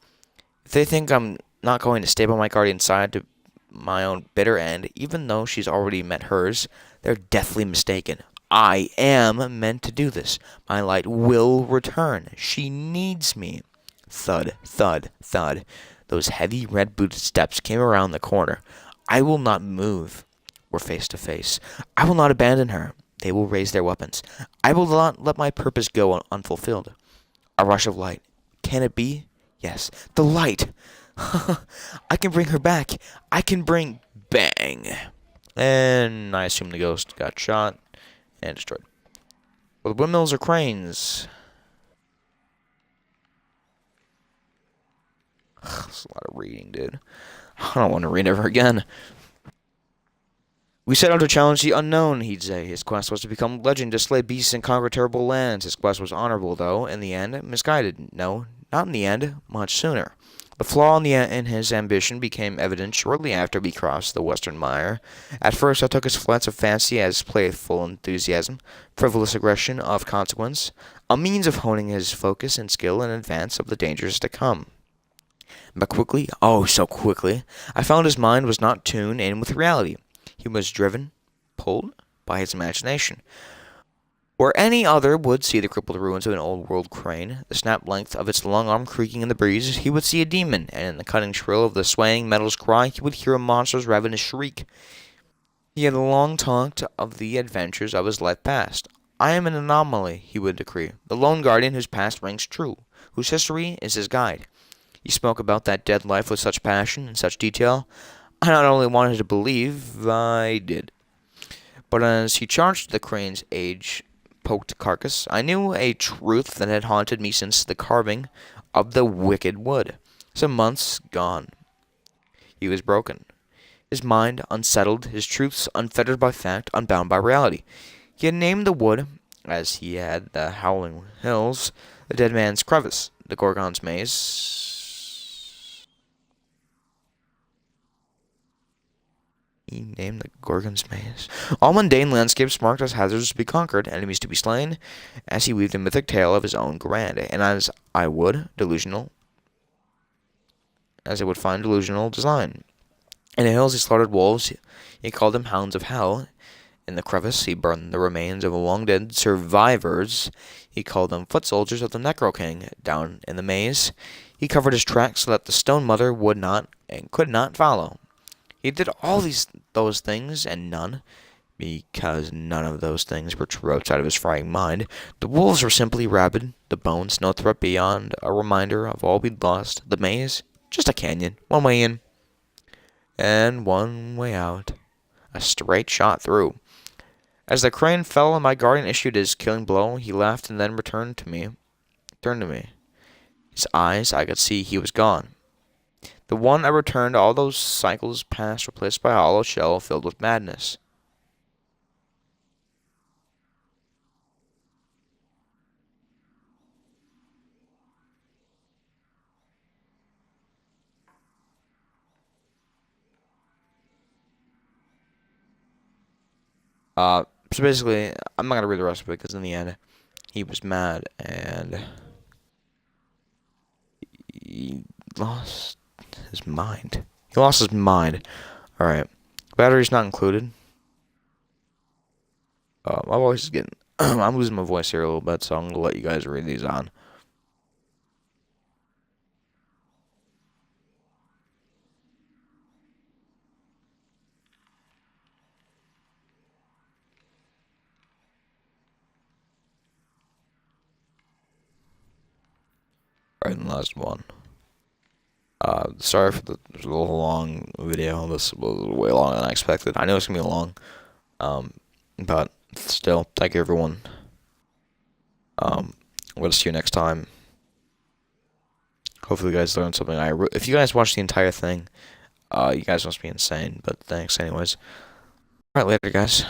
If they think I'm not going to stay by my Guardian's side to my own bitter end, even though she's already met hers, they're deathly mistaken. I am meant to do this. My light will return. She needs me. Thud, thud, thud. Those heavy red-booted steps came around the corner. I will not move. We're face to face. I will not abandon her. They will raise their weapons. I will not let my purpose go unfulfilled. A rush of light. Can it be? Yes. The light! I can bring her back. I can bring... Bang! And I assume the ghost got shot and destroyed. Well, the windmills are cranes. That's a lot of reading, dude. I don't want to read ever again. We set out to challenge the unknown, he'd say. His quest was to become legend, to slay beasts and conquer terrible lands. His quest was honorable, though, in the end, misguided. No, not in the end, much sooner. The flaw in his ambition became evident shortly after we crossed the western mire. At first I took his flights of fancy as playful enthusiasm, frivolous aggression of consequence, a means of honing his focus and skill in advance of the dangers to come. But quickly, oh so quickly, I found his mind was not tuned in with reality. He was driven, pulled, by his imagination. Where any other would see the crippled ruins of an old-world crane, the snap length of its long arm creaking in the breeze, he would see a demon, and in the cutting shrill of the swaying metal's cry, he would hear a monster's ravenous shriek. He had long talked of the adventures of his life past. I am an anomaly, he would decree, the lone guardian whose past rings true, whose history is his guide. He spoke about that dead life with such passion and such detail. I not only wanted to believe, I did. But as he charged the crane's age-poked carcass, I knew a truth that had haunted me since the carving of the wicked wood. Some months gone. He was broken. His mind unsettled, his truths unfettered by fact, unbound by reality. He had named the wood, as he had the howling hills, the dead man's crevice, the Gorgon's maze. He named the Gorgon's maze. All mundane landscapes marked as hazards to be conquered, enemies to be slain, as he weaved a mythic tale of his own grand, and as I would find delusional design. In the hills he slaughtered wolves, he called them hounds of hell. In the crevice he burned the remains of long-dead survivors, he called them foot soldiers of the Necro King. Down in the maze, he covered his tracks so that the stone mother would not and could not follow. He did all those things, and none, because none of those things were true outside of his frying mind. The wolves were simply rabid, the bones no threat beyond a reminder of all we'd lost, the maze, just a canyon, one way in, and one way out, a straight shot through. As the crane fell and my guardian issued his killing blow, he laughed and then turned to me. His eyes, I could see he was gone. The one I returned all those cycles past, replaced by a hollow shell filled with madness. So basically, I'm not gonna read the rest of it because in the end, he was mad and he lost his mind. He lost his mind. Alright. Battery's not included. My voice is getting... I'm losing my voice here a little bit, so I'm going to let you guys read these on. Alright, and the last one. Sorry for the little long video. This was way longer than I expected. I know it's gonna be long. But still, thank you everyone. We'll see you next time. Hopefully you guys learned something. If you guys watched the entire thing, You guys must be insane, but thanks anyways. Alright, later, guys.